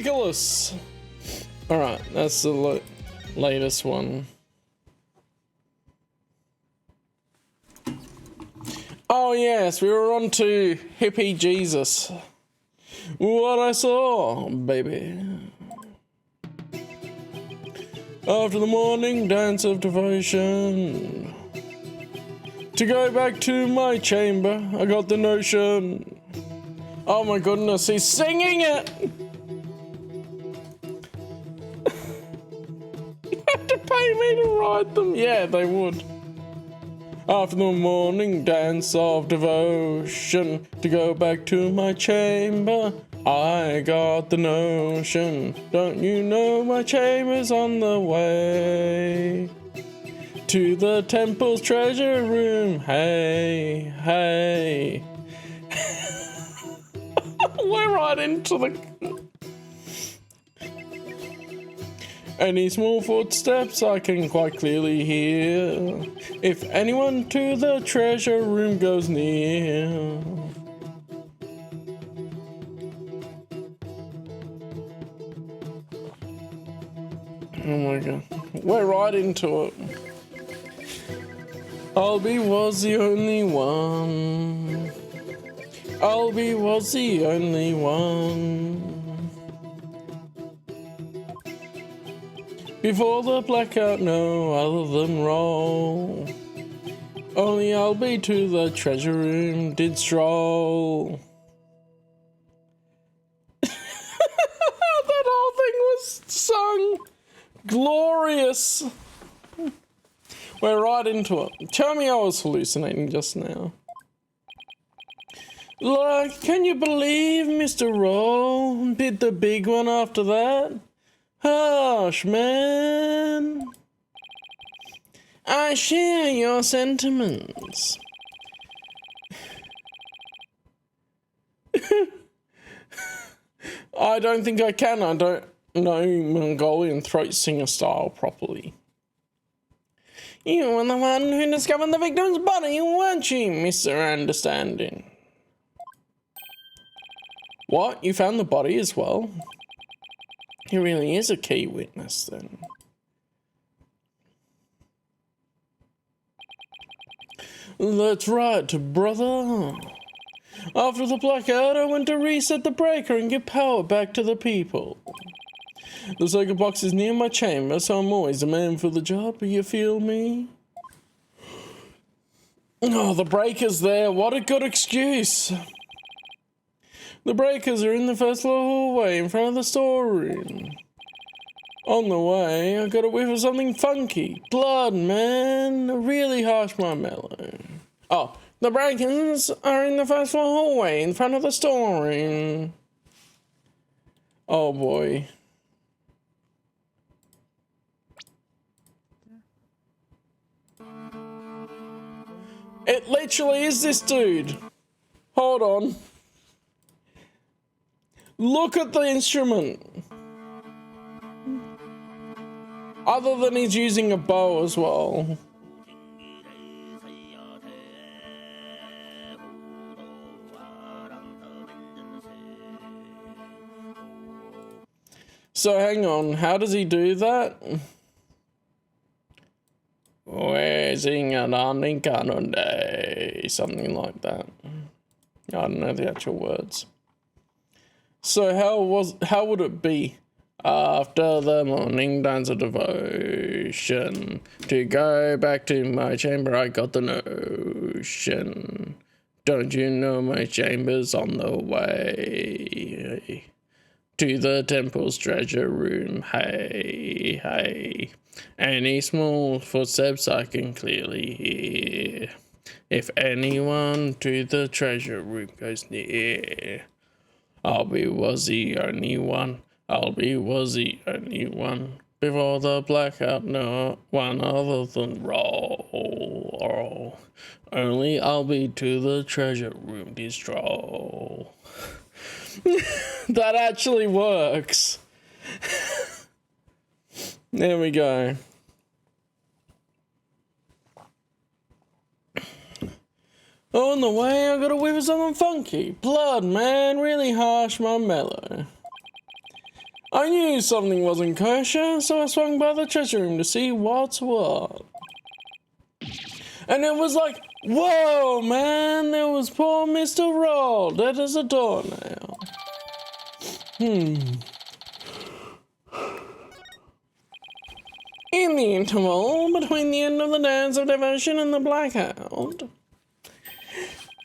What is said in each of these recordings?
ridiculous. Alright, that's the latest one. Oh yes, we were on to Hippie Jesus. What I saw, baby. After the morning dance of devotion, to go back to my chamber, I got the notion. Oh my goodness, he's singing it! You have to pay me to write them. Yeah, they would. After the morning dance of devotion, to go back to my chamber, I got the notion. Don't you know my chamber's on the way to the temple's treasure room? Hey, hey. We're right into the... Any small footsteps I can quite clearly hear, if anyone to the treasure room goes near. Oh my god, we're right into it. Albie was the only one. Albie was the only one. Before the blackout, no other than roll. Only Albie to the treasure room did stroll. That whole thing was sung. Glorious. We're right into it. Tell me I was hallucinating just now. Like, can you believe Mr. Roll did the big one after that? Hush, man. I share your sentiments. I don't think I can. I don't know Mongolian throat singer style properly. You were the one who discovered the victim's body, weren't you, Mr. Understanding? What? You found the body as well? He really is a key witness then. That's right, brother. After the blackout, I went to reset the breaker and give power back to the people. The circuit box is near my chamber, so I'm always a man for the job, you feel me? Oh, the breaker's there, what a good excuse. The breakers are in the first floor hallway in front of the storeroom. On the way, I got a whiff of something funky. Blood, man. Really harsh marshmallow. Oh, the breakers are in the first floor hallway in front of the storeroom. Oh boy. It literally is this dude. Hold on. Look at the instrument. Other than he's using a bow as well. So hang on, how does he do that? Something like that. I don't know the actual words. So how would it be? After the morning dance of devotion, to go back to my chamber, I got the notion. Don't you know my chamber's on the way to the temple's treasure room? Hey, hey. Any small footsteps I can clearly hear, if anyone to the treasure room goes near. Albie was the only one. Albie was the only one. Before the blackout, no one other than roll. Only Albie to the treasure room did stroll. That actually works. There we go. On the way, I got a whiff of something funky. Blood, man, really harsh marshmallow. I knew something wasn't kosher, so I swung by the treasure room to see what's what. And it was like, whoa, man, there was poor Mr. Roll, dead as a doornail. In the interval between the end of the dance of devotion and the blackout,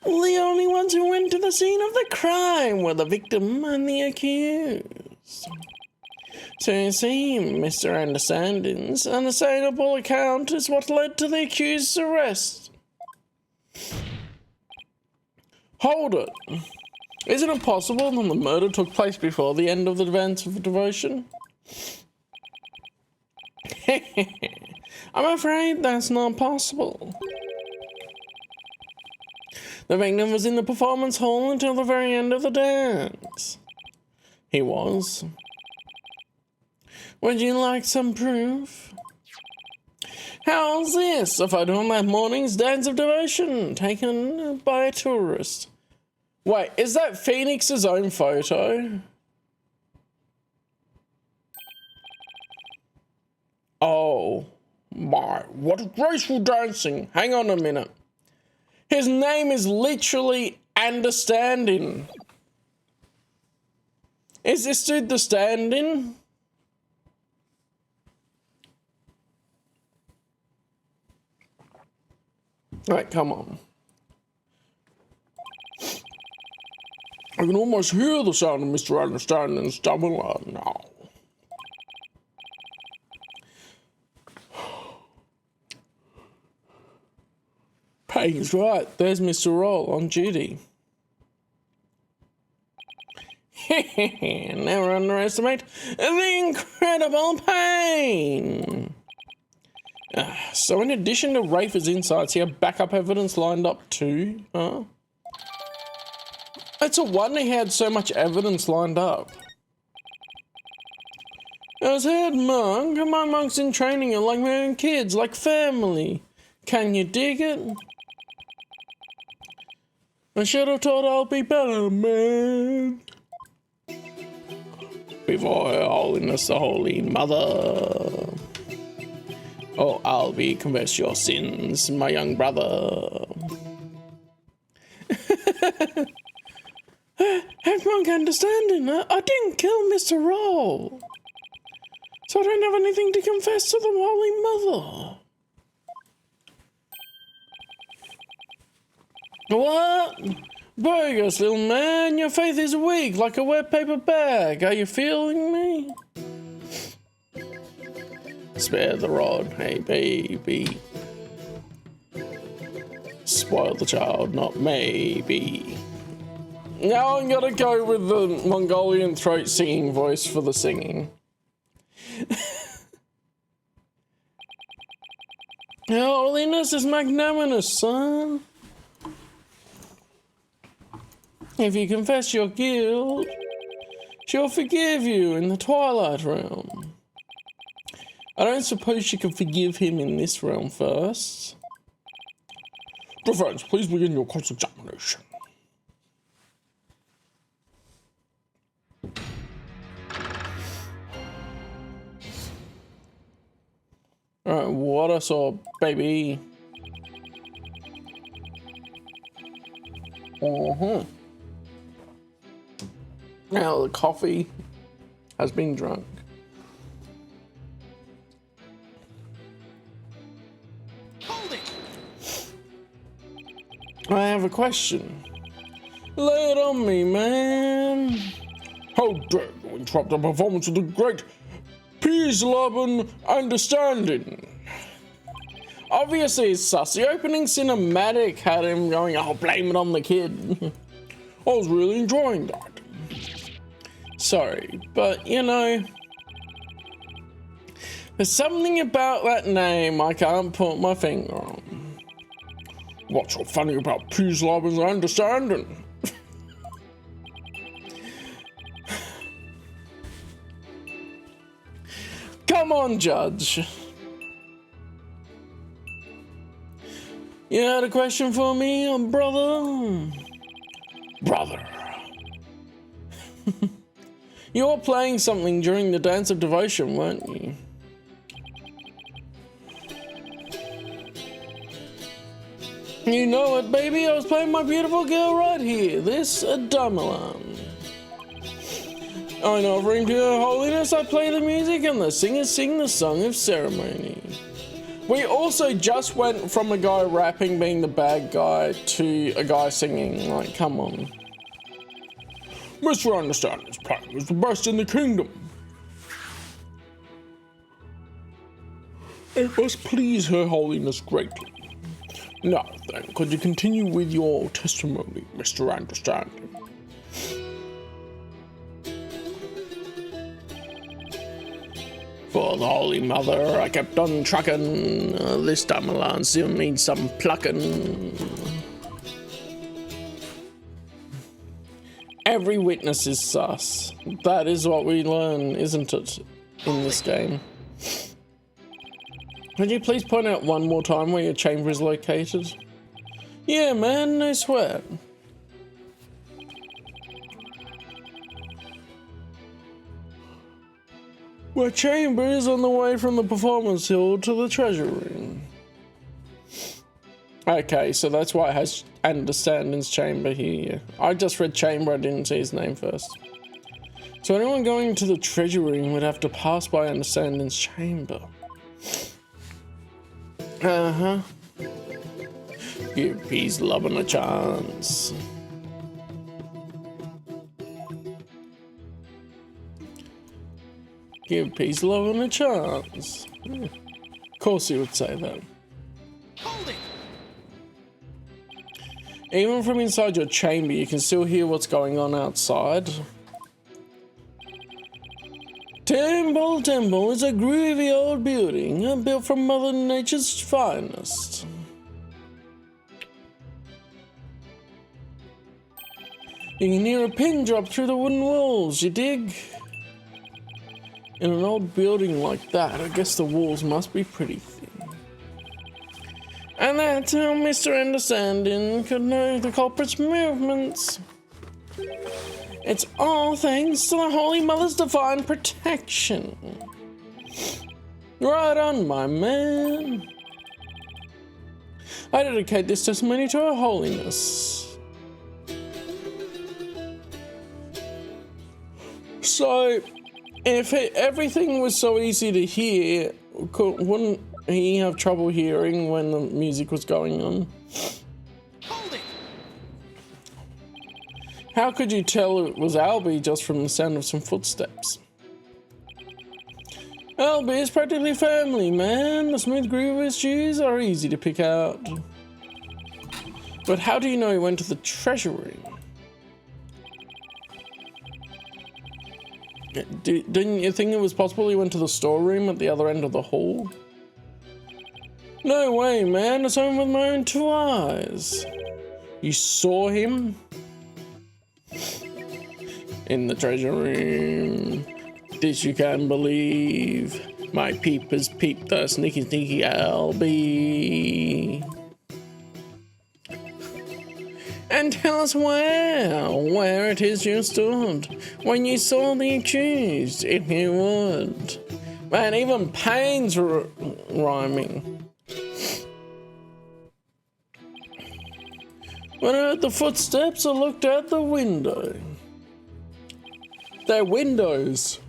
the only ones who went to the scene of the crime were the victim and the accused. So you see, Mr. Understandings, an unassailable account is what led to the accused's arrest. Hold it. Isn't it possible that the murder took place before the end of the events of devotion? I'm afraid that's not possible. The victim was in the performance hall until the very end of the dance. He was. Would you like some proof? How's this? A photo of that morning's dance of devotion taken by a tourist. Wait, is that Phoenix's own photo? Oh my, what graceful dancing. Hang on a minute. His name is literally Understanding. Is this dude the stand-in? Right, come on. I can almost hear the sound of Mr. Understanding's double now. Peggy's right. There's Mr. Roll on duty. Never underestimate the incredible pain. So in addition to Rafer's insights, he had backup evidence lined up too, huh? It's a wonder he had so much evidence lined up. As head monk, my monks in training are like my own kids, like family. Can you dig it? I should have thought I'll be better, man. Before Her Holiness the Holy Mother. Oh, I'll be confess your sins, my young brother. Head monk Understanding, I didn't kill Mr. Roll. So I don't have anything to confess to the Holy Mother. What? Bogus, little man, your faith is weak like a wet paper bag. Are you feeling me? Spare the rod, hey baby. Spoil the child, not maybe. Now I'm gonna go with the Mongolian throat singing voice for the singing. Her Holiness is magnanimous, son. If you confess your guilt, she'll forgive you in the Twilight Realm. I don't suppose she can forgive him in this realm first. Defense, please begin your cross-examination. Alright, what I saw, baby. Now the coffee has been drunk. Hold it! I have a question. Lay it on me, man. How dare you interrupt the performance of the great Peace, Lovin' Understanding? Obviously it's sus. The opening cinematic had him going, oh, blame it on the kid. I was really enjoying that. Sorry, but you know, there's something about that name I can't put my finger on. What's so funny about Peace, Lovin' Understanding? Come on, Judge. You had a question for me, brother? Brother. You were playing something during the Dance of Devotion, weren't you? You know it, baby. I was playing my beautiful girl right here. This Adamelan. On offering to Her Holiness, I play the music and the singers sing the song of ceremony. We also just went from a guy rapping being the bad guy to a guy singing. Like, come on. Mr. Understanding's plan is the best in the kingdom. It must please Her Holiness greatly. Now then, could you continue with your testimony, Mr. Understanding? For the Holy Mother, I kept on trucking. This time alone still needs some plucking. Every witness is sus. That is what we learn, isn't it, in this game? Could you please point out one more time where your chamber is located? Yeah, man, no sweat. My chamber is on the way from the performance hall to the treasure room. Okay, so that's why it has Understanding's chamber here. I just read chamber, I didn't see his name first. So anyone going to the treasure room would have to pass by Understanding's chamber. Uh-huh. Give peace, loving a chance. Give peace, loving a chance. Yeah. Of course he would say that. Hold it. Even from inside your chamber, you can still hear what's going on outside. Temple is a groovy old building built from Mother Nature's finest. You can hear a pin drop through the wooden walls, you dig? In an old building like that, I guess the walls must be pretty thin. And that's how Mr. Understanding could know the culprit's movements. It's all thanks to the Holy Mother's divine protection. Right on, my man. I dedicate this testimony to Her Holiness. So, if everything was so easy to hear, wouldn't he have trouble hearing when the music was going on? Hold it. How could you tell it was Albie just from the sound of some footsteps? Albie is practically family, man. The smooth groove of his shoes are easy to pick out. But how do you know he went to the treasure room? Didn't you think it was possible he went to the storeroom at the other end of the hall? No way, man. I saw him with my own two eyes. You saw him? In the treasure room. This you can believe. My peepers peep the sneaky Albie. And tell us where it is you stood when you saw the accused, if you would. Man, even Payne's rhyming. When I heard the footsteps, I looked out the window. They're windows.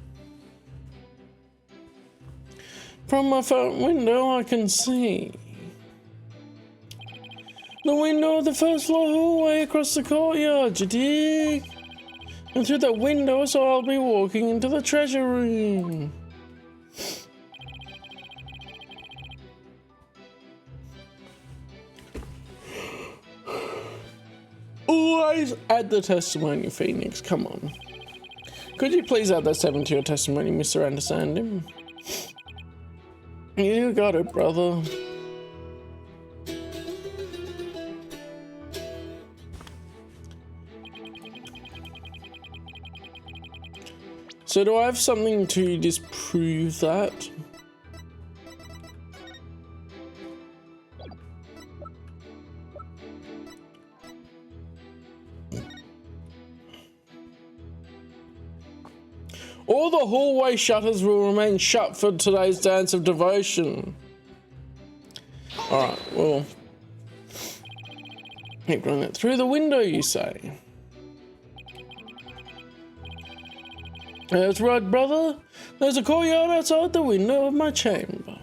From my front window, I can see the window of the first floor hallway across the courtyard, you dig? And through that window, so I'll be walking into the treasure room. Always add the testimony, Phoenix. Come on. Could you please add that 7 to your testimony, Mr. Understanding? You got it, brother. So do I have something to disprove that? All the hallway shutters will remain shut for today's dance of devotion. Alright, well. Keep running it through the window, you say? That's right, brother. There's a courtyard outside the window of my chamber.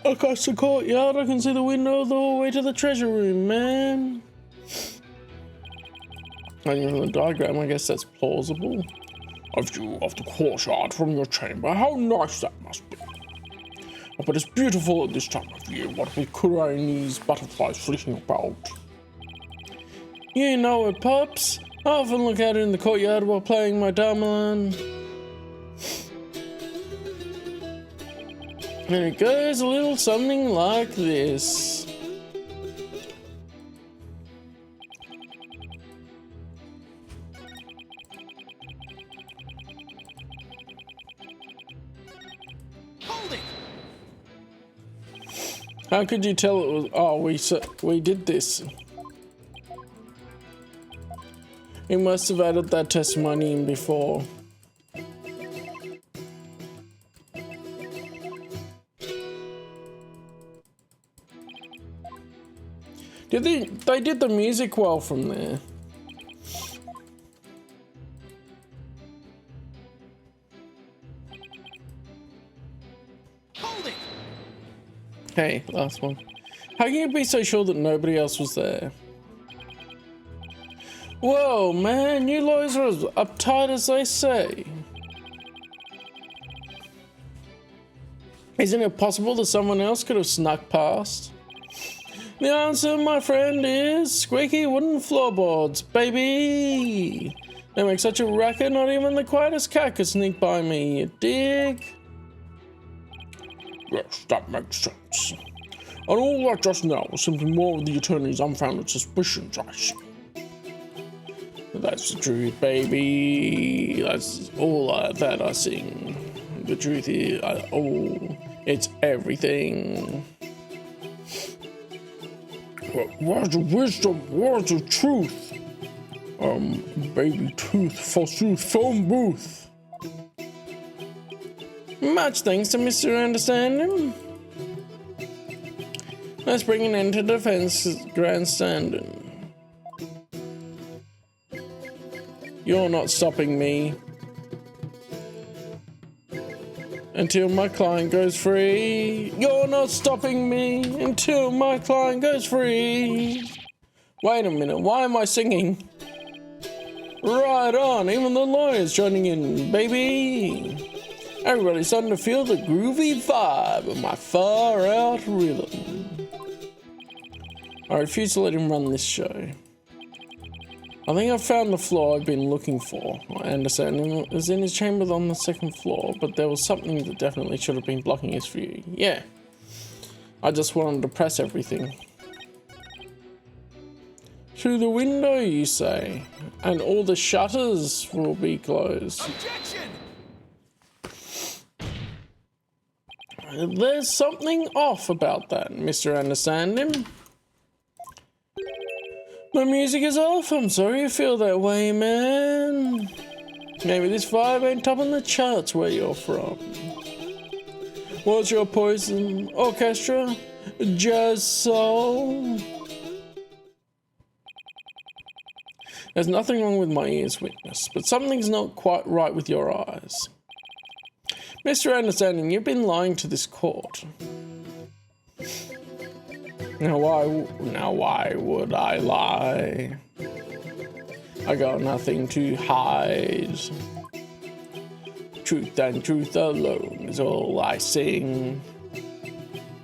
Across the courtyard, I can see the window of the hallway to the treasure room, man. And in the diagram, I guess that's plausible. A view of the courtyard from your chamber. How nice that must be. Oh, but it's beautiful at this time of year, what with Chinese butterflies flitting about. You know it, pups. I often look out in the courtyard while playing my gamelan. And it goes a little something like this. Hold it! How could you tell it was? Oh, we did this. We must have added that testimony in before. They did the music well from there. Hold it! Hey, last one. How can you be so sure that nobody else was there? Whoa, man, you lawyers are as uptight as they say. Isn't it possible that someone else could have snuck past? The answer, my friend, is squeaky wooden floorboards, baby. They make such a racket, not even the quietest cat could sneak by me, you dig? Yes, that makes sense. And all that just now was simply more of the attorney's unfounded suspicions, I see. That's the truth, baby. That's all that I sing. The truth is, it's everything. Words of wisdom, words of truth. Baby tooth, forsooth, phone booth. Much thanks to Mr. Understanding. Let's bring an end to defense grandstanding. You're not stopping me until my client goes free. You're not stopping me until my client goes free. Wait a minute, why am I singing? Right on, even the lawyer's joining in, baby. Everybody's starting to feel the groovy vibe of my far out rhythm. I refuse to let him run this show. I think I've found the flaw I've been looking for. I understand it was in his chamber on the second floor, but there was something that definitely should have been blocking his view. Yeah. I just wanted to press everything. Through the window, you say, and all the shutters will be closed. Objection! There's something off about that, Mr. Understanding. The music is off. I'm sorry you feel that way, man. Maybe this vibe ain't topping the charts where you're from. What's your poison? Orchestra? Jazz soul? There's nothing wrong with my ears, witness, but something's not quite right with your eyes. Mr. Understanding, you've been lying to this court. Now why would I lie? I got nothing to hide. Truth and truth alone is all I sing.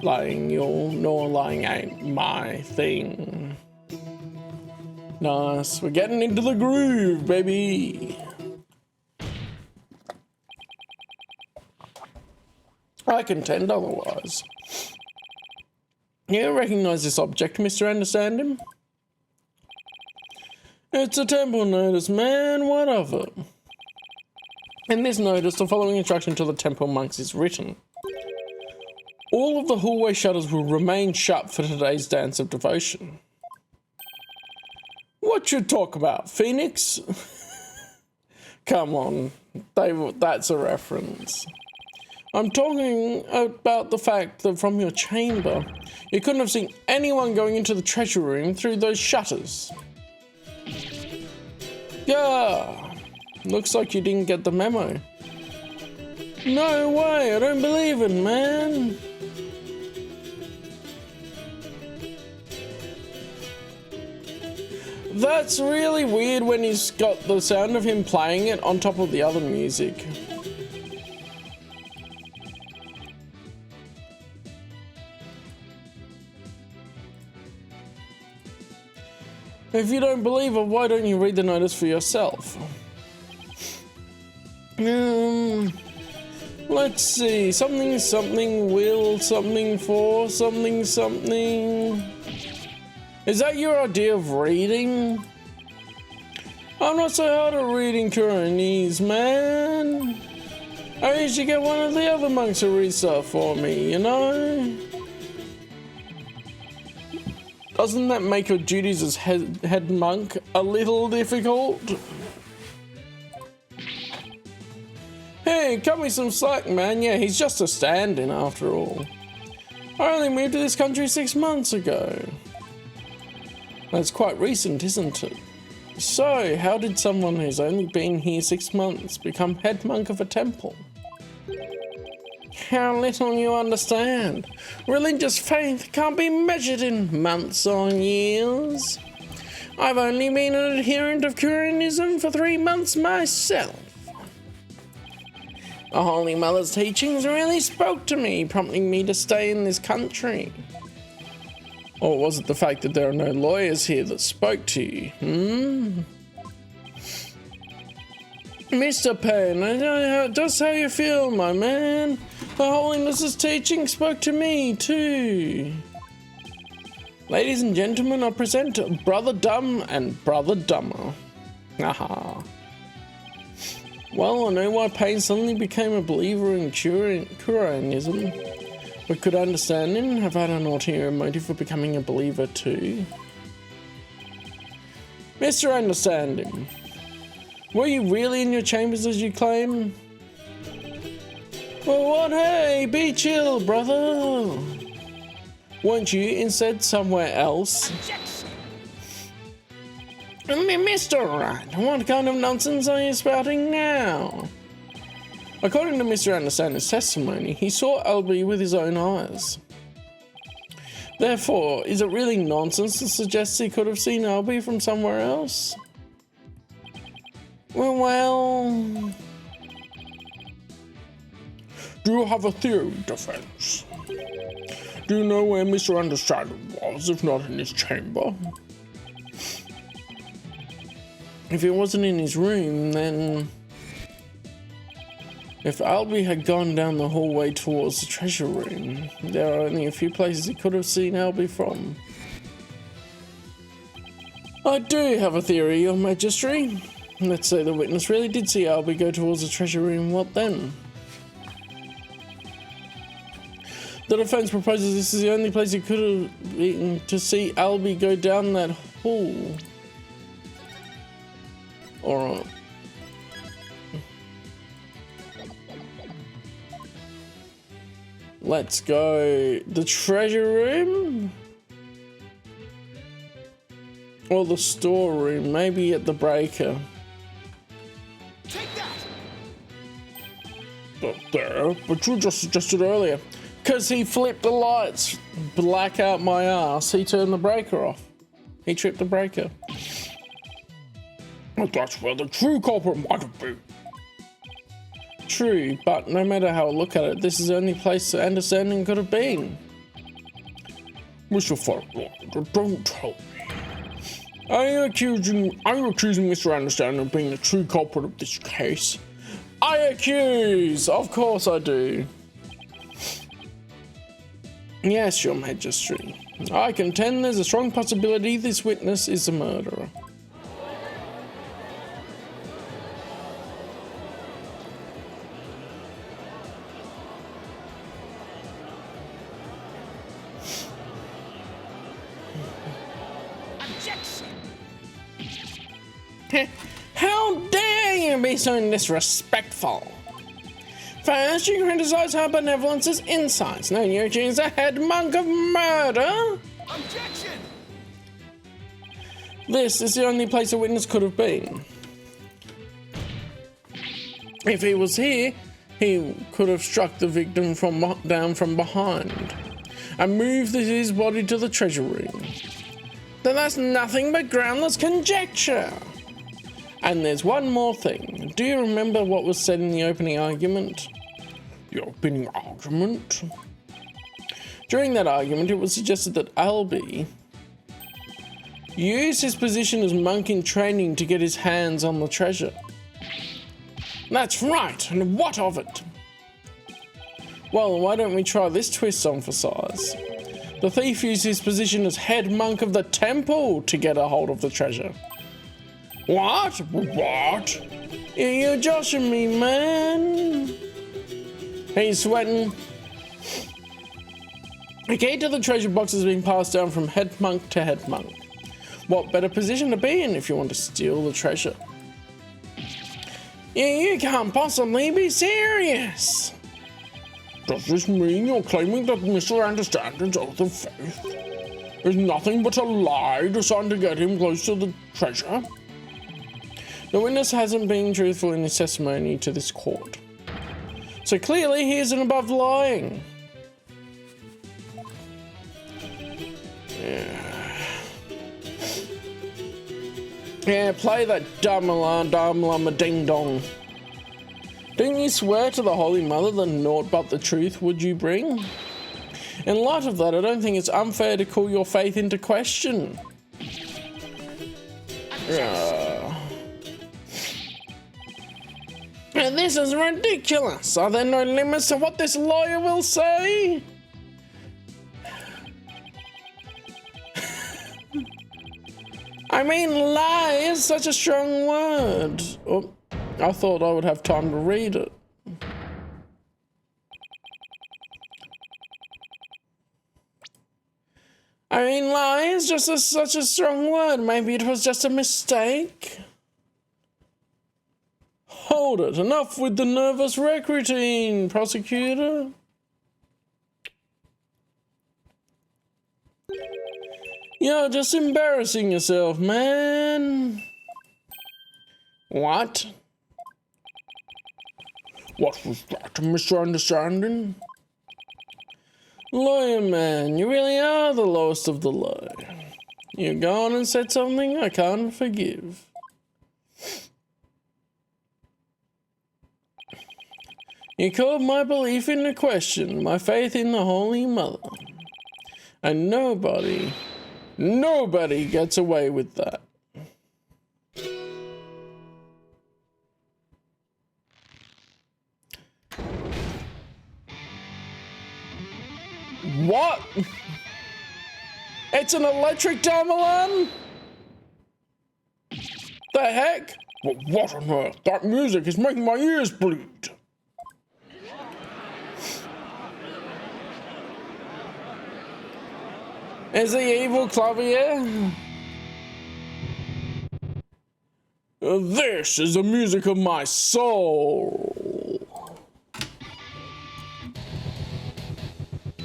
Lying you'll know lying ain't my thing. Nice, we're getting into the groove, baby. I contend otherwise. You recognize this object, Mr. Understanding? It's a temple notice, man. What of it? In this notice, the following instruction to the temple monks is written. All of the hallway shutters will remain shut for today's dance of devotion. What you talk about, Phoenix? Come on, that's a reference. I'm talking about the fact that from your chamber, you couldn't have seen anyone going into the treasure room through those shutters. Yeah, looks like you didn't get the memo. No way, I don't believe it, man. That's really weird when he's got the sound of him playing it on top of the other music. If you don't believe it, why don't you read the notice for yourself? Let's see. Something will something for something. Is that your idea of reading? I'm not so hard at reading Kuranese, man. I usually get one of the other monks to read stuff for me, you know? Doesn't that make your duties as head monk a little difficult? Hey, cut me some slack, man. Yeah, he's just a stand-in after all. I only moved to this country 6 months ago. That's quite recent, isn't it? So, how did someone who's only been here 6 months become head monk of a temple? How little you understand. Religious faith can't be measured in months or years. I've only been an adherent of Curanism for 3 months myself. The Holy Mother's teachings really spoke to me, prompting me to stay in this country. Or was it the fact that there are no lawyers here that spoke to you, Mr. Penn, just how you feel, my man. The Holiness's teaching spoke to me, too. Ladies and gentlemen, I present Brother Dumb and Brother Dumber. Aha. Well, I know why Payne suddenly became a believer in Curanism. But could understanding have had an ulterior motive for becoming a believer too? Mr. Understanding, were you really in your chambers as you claim? Well, what? Hey, be chill, brother. Weren't you instead somewhere else? Mr. Wright, what kind of nonsense are you spouting now? According to Mr. Understanding's testimony, he saw Albie with his own eyes. Therefore, is it really nonsense to suggest he could have seen Albie from somewhere else? Well... Do you have a theory, defense? Do you know where Mr. Understanding was, if not in his chamber? If it wasn't in his room, then... If Albie had gone down the hallway towards the treasure room, there are only a few places he could have seen Albie from. I do have a theory, Your Majesty. Let's say the witness really did see Albie go towards the treasure room, what then? The defense proposes this is the only place he could have been to see Albie go down that hall. Alright. Let's go. The treasure room? Or the storeroom, maybe at the breaker. Take that! But you just suggested earlier. Because he flipped the lights black out my ass, he turned the breaker off. He tripped the breaker. Well, that's where the true culprit might have been. True, but no matter how I look at it, this is the only place that Understanding could have been. Mr. Farquaad, don't tell me. Are you accusing Mr. Understanding of being the true culprit of this case? I accuse! Of course I do. Yes, Your Majesty. I contend there's a strong possibility this witness is the murderer. How dare you be so disrespectful? First, you criticize her benevolence's insights. Now you accuse the head monk of murder? Objection! This is the only place a witness could have been. If he was here, he could have struck the victim down from behind and moved his body to the treasure room. Then that's nothing but groundless conjecture. And there's one more thing. Do you remember what was said in the opening argument? The opening argument? During that argument, it was suggested that Albie used his position as monk in training to get his hands on the treasure. That's right, and what of it? Well, why don't we try this twist on for size? The thief used his position as head monk of the temple to get a hold of the treasure. What? What? You're joshing me, man. He's sweating. The key to the treasure box has been passed down from head monk to head monk. What better position to be in if you want to steal the treasure? You can't possibly be serious. Does this mean you're claiming that Mr. Understanding's oath of faith is nothing but a lie designed to get him close to the treasure? The witness hasn't been truthful in his testimony to this court. So clearly he isn't above lying. Yeah, play that dumb ding dong. Didn't you swear to the Holy Mother that naught but the truth would you bring? In light of that, I don't think it's unfair to call your faith into question. And this is ridiculous. Are there no limits to what this lawyer will say? I mean, lie is such a strong word. Oh, I thought I would have time to read it. I mean, lie is just such a strong word. Maybe it was just a mistake. Hold it. Enough with the nervous wreck routine, prosecutor. You're just embarrassing yourself, man. What? What was that, Mr. Understanding? Lawyer man, you really are the lowest of the low. You've gone and said something I can't forgive. You called my belief into question, my faith in the Holy Mother. And nobody gets away with that. What? It's an electric gamelan? The heck? Well, what on earth? That music is making my ears bleed. Is the evil clavier? This is the music of my soul.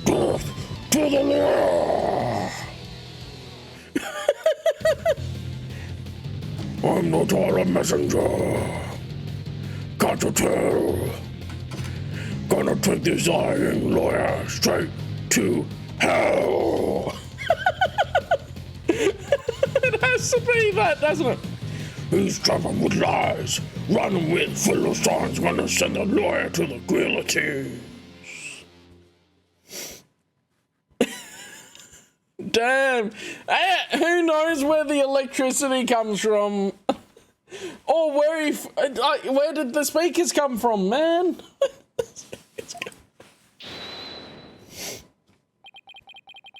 Death to the law. I'm not all a messenger. Can't you tell? Gonna take this lying lawyer straight to hell. It has to be that, doesn't it? He's traveling with lies, running with Philistines, gonna send the lawyer to the guillotine. Damn. Who knows where the electricity comes from? Or where did the speakers come from, man?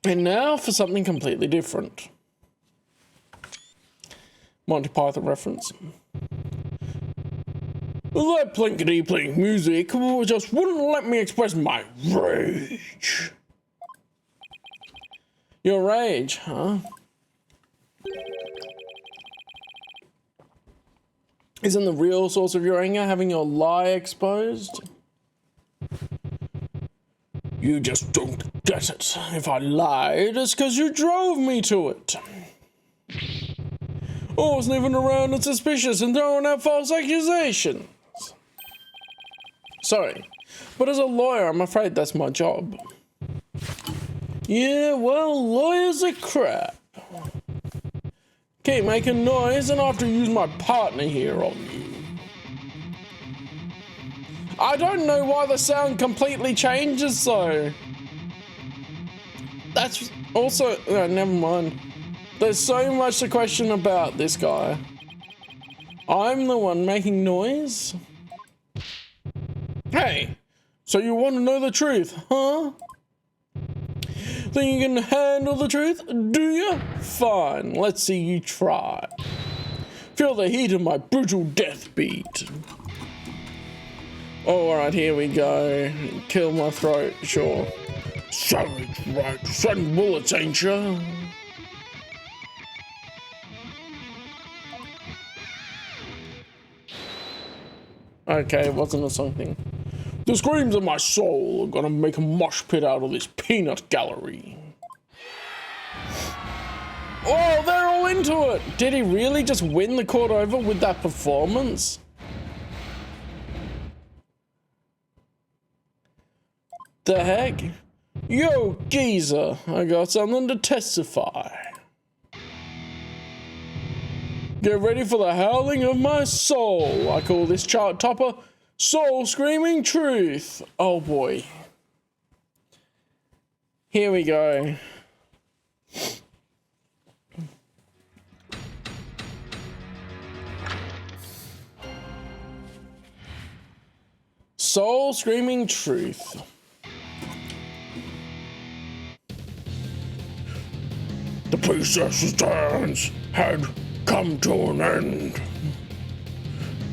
And now for something completely different. Monty Python reference. That plinkety-plink music just wouldn't let me express my rage. Your rage, huh? Isn't the real source of your anger having your lie exposed? You just don't get it. If I lied, it's because you drove me to it. I wasn't even around and suspicious and throwing out false accusations. Sorry, but as a lawyer, I'm afraid that's my job. Yeah, well, lawyers are crap. Keep making noise and I have to use my partner here on you. I don't know why the sound completely changes though. That's also, no, never mind. There's so much to question about this guy. I'm the one making noise? Hey, so you want to know the truth, huh? Think you can handle the truth? Do you? Fine, let's see you try. Feel the heat of my brutal death beat. Alright, here we go. Kill my throat, sure. Savage, right? Send bullets, ain't ya? Okay, it wasn't a song thing. The screams of my soul are gonna make a mosh pit out of this peanut gallery. Oh, they're all into it! Did he really just win the court over with that performance? The heck? Yo, geezer, I got something to testify. Get ready for the howling of my soul. I call this chart topper Soul Screaming Truth. Oh boy. Here we go. Soul Screaming Truth. The princess's dance had come to an end.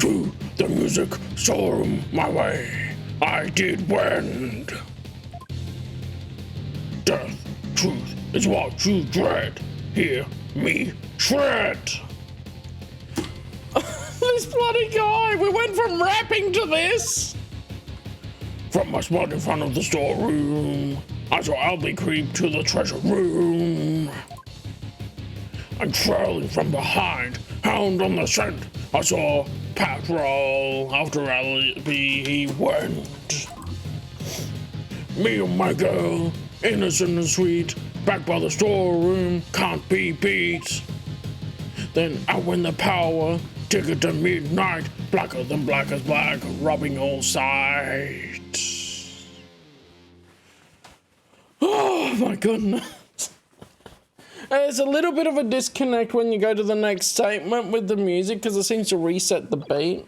To the music storeroom my way, I did wend. Death, truth is what you dread. Hear me shred. This bloody guy, we went from rapping to this. From my spot in front of the storeroom, I saw Albie creep to the treasure room. And trailing from behind, hound on the scent, I saw patrol. After Albie he went. Me and my girl, innocent and sweet, back by the storeroom, can't be beat. Then out went the power, ticket to midnight, blacker than black as black, robbing all sight. Oh my goodness. There's a little bit of a disconnect when you go to the next statement with the music because it seems to reset the beat.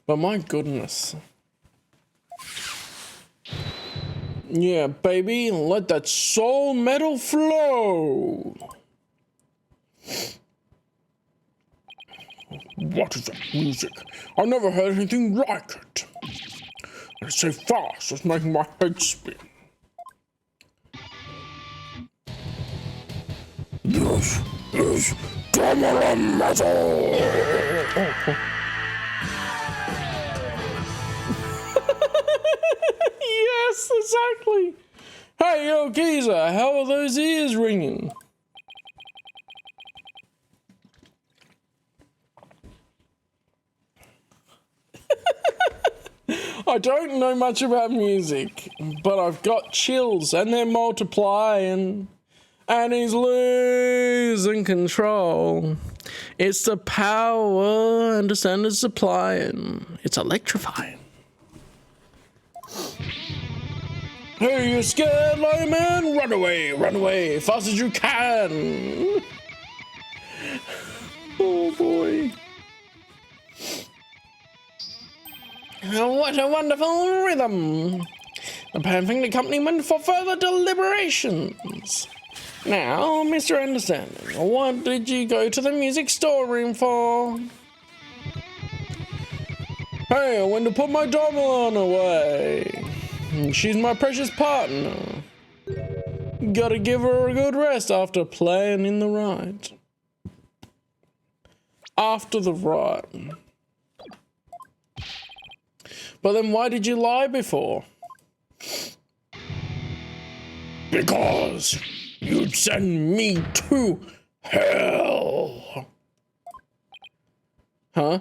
But my goodness. Yeah, baby, let that soul metal flow. What is that music? I've never heard anything like it. It's so fast, it's making my head spin. This is Camera Metal! Yes, exactly! Hey, yo, geezer, how are those ears ringing? I don't know much about music, but I've got chills and they're multiplying. And he's losing control. It's the power and the standard supplying. It's electrifying. Hey, you scared, little man? Run away, fast as you can. Oh boy. What a wonderful rhythm. The perfect accompaniment for further deliberations. Now, Mr. Understanding, what did you go to the music storeroom for? Hey, I went to put my doll on away. She's my precious partner. Gotta give her a good rest after playing in the right. After the right. But then why did you lie before? Because you'd send me to hell. Huh?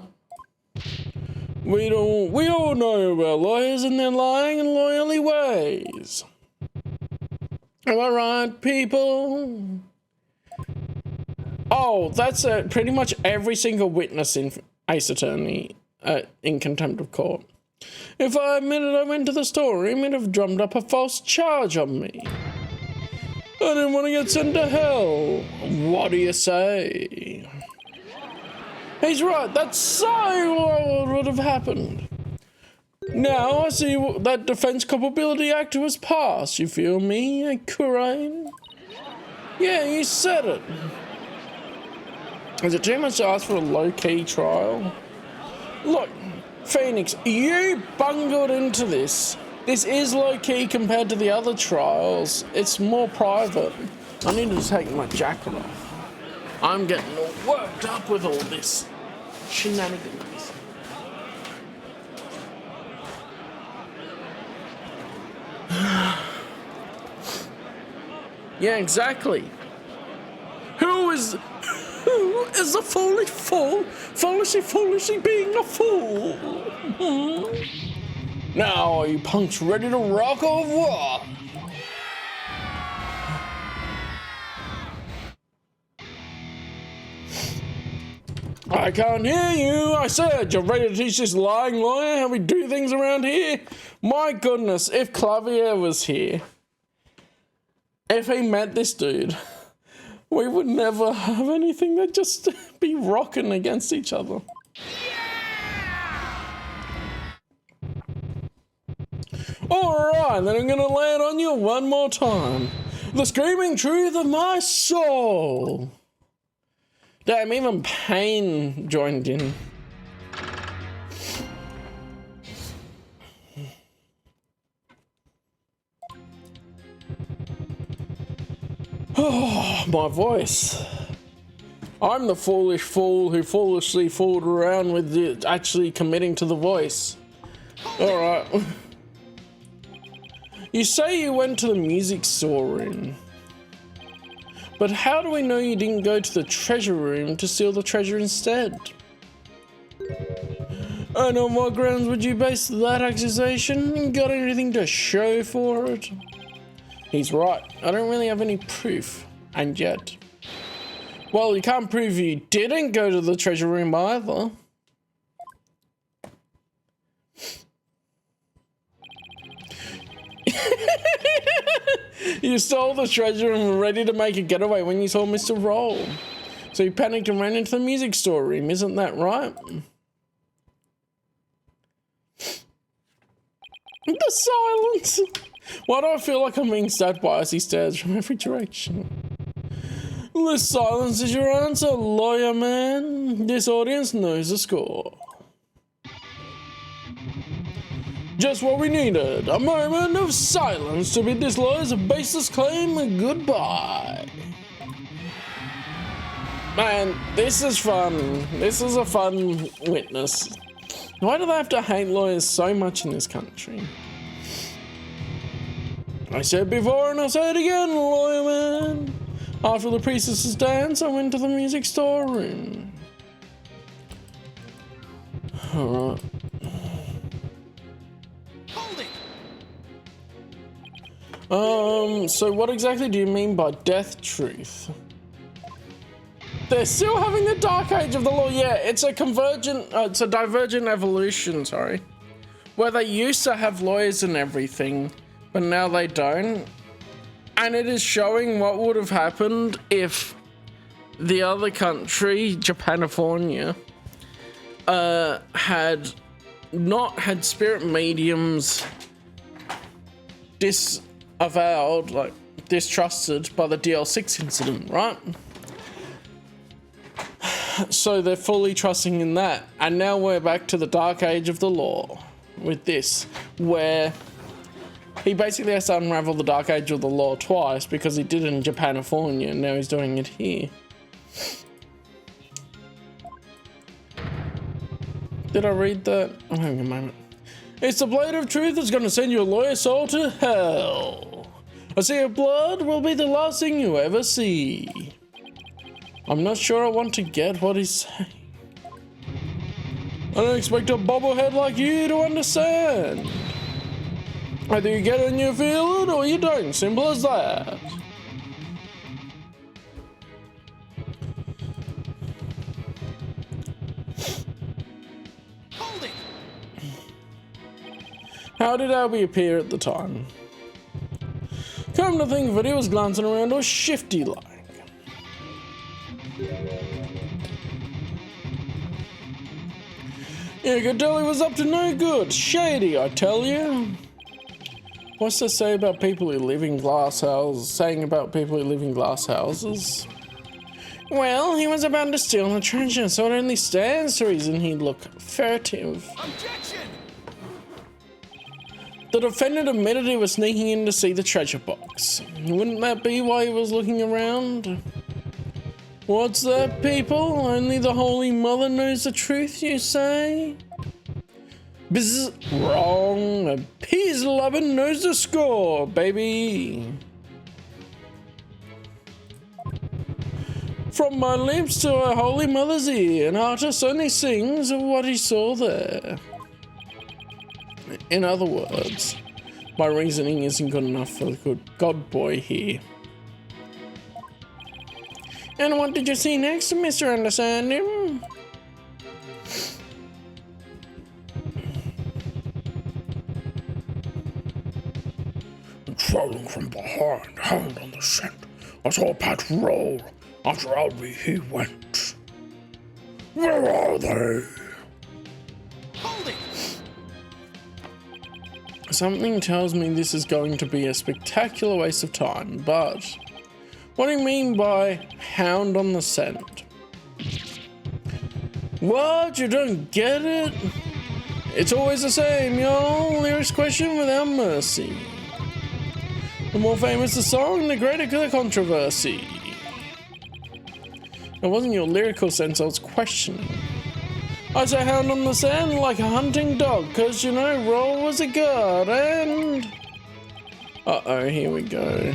We all know about lawyers and their lying and loyally ways. Am I right, people? Oh, that's pretty much every single witness in Ace Attorney in contempt of court. If I admitted I went to the storeroom, it'd have drummed up a false charge on me. I didn't want to get sent to hell. What do you say? He's right, that's so what would have happened. Now I see that Defense Culpability Act was passed, you feel me, Corain? Yeah, you said it. Is it too much to ask for a low-key trial? Look, Phoenix, you bungled into this. This is low-key compared to the other trials. It's more private. I need to take my jacket off. I'm getting all worked up with all this shenanigans. Yeah, exactly. Who is the foolish fool? Foolishly being a fool. Now, are you punks ready to rock or what? I can't hear you. I said, you're ready to teach this lying lawyer how we do things around here? My goodness, if Clavier was here, if he met this dude, we would never have anything. They'd just be rocking against each other. Alright, then I'm gonna lay it on you one more time. The screaming truth of my soul. Damn, even Pain joined in. Oh, my voice. I'm the foolish fool who foolishly fooled around with actually committing to the voice. Alright. You say you went to the music storeroom. But how do we know you didn't go to the treasure room to steal the treasure instead? And on what grounds would you base that accusation? Got anything to show for it? He's right. I don't really have any proof. And yet. Well, you can't prove you didn't go to the treasure room either. You stole the treasure and were ready to make a getaway when you saw Mr. Roll. So you panicked and ran into the music storeroom, isn't that right? The silence! Why do I feel like I'm being stabbed by as he stares from every direction? The silence is your answer, lawyer man. This audience knows the score. Just what we needed. A moment of silence to bid this lawyer's baseless claim goodbye. Man, this is fun. This is a fun witness. Why do they have to hate lawyers so much in this country? I said before and I'll say it again, lawyer man. After the priestess's dance, I went to the music storeroom. Alright. So what exactly do you mean by death truth? They're still having the dark age of the law. Yeah, it's a divergent evolution, sorry. Where they used to have lawyers and everything, but now they don't. And it is showing what would have happened if the other country, Japanifornia, had not had spirit mediums disavowed, like distrusted by the DL6 incident, right? So they're fully trusting in that. And now we're back to the dark age of the law with this, where He basically has to unravel the Dark Age of the Law twice because he did it in Japanifornia and now he's doing it here. Did I read that? Oh, hang on a moment. It's the blade of truth that's going to send your loyal soul to hell. A sea of blood will be the last thing you ever see. I'm not sure I want to get what he's saying. I don't expect a bobblehead like you to understand. Either you get it and you feel it, or you don't. Simple as that. Hold it. How did Albie appear at the time? Come to think of it, he was glancing around all shifty-like. You could tell he was up to no good. Shady, I tell you. What's to say about people who live in glass houses? Saying about people who live in glass houses? Well, he was about to steal the treasure, so it only stands to reason he'd look furtive. Objection! The defendant admitted he was sneaking in to see the treasure box. Wouldn't that be why he was looking around? What's that, people? Only the Holy Mother knows the truth, you say? Bzz, wrong. A peas lovin' knows the score, baby. From my lips to our Holy Mother's ear, an artist only sings of what he saw there. In other words, my reasoning isn't good enough for the good God boy here. And what did you see next, Mr. Understanding? Trailing from behind, hand on the scent. I saw Pat roll. After Albie he went. Where are they? Hold it! Something tells me this is going to be a spectacular waste of time, but what do you mean by hound on the scent? What? You don't get it? It's always the same, y'all. Lyrics question without mercy. The more famous the song, the greater the controversy. It wasn't your lyrical sense I was questioning. I say hound on the sand like a hunting dog, cause you know, roll was a guard and... Uh-oh, here we go.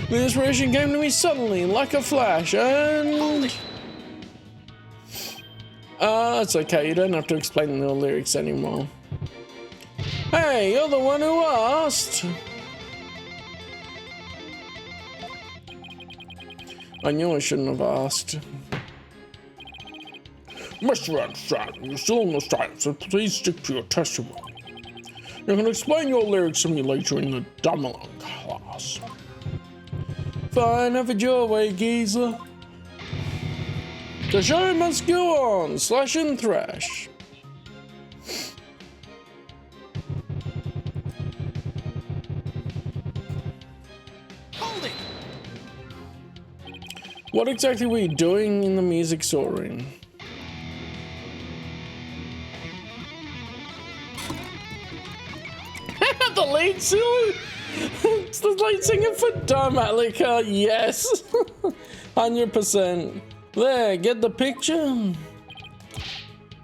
The inspiration came to me suddenly, like a flash, and... it's okay, you don't have to explain the lyrics anymore. Hey, you're the one who asked! I knew I shouldn't have asked. Mr. Understanding, you're still in the stand, so please stick to your testimony. You can explain your lyrics to me later in the Dumbling class. Fine, have it your way, geezer. The show must go on, slash and thrash. Hold it! What exactly were you doing in the music storeroom? The lead singer? It's the lead singer for Dumb Atlica, yes. 100%. There, get the picture?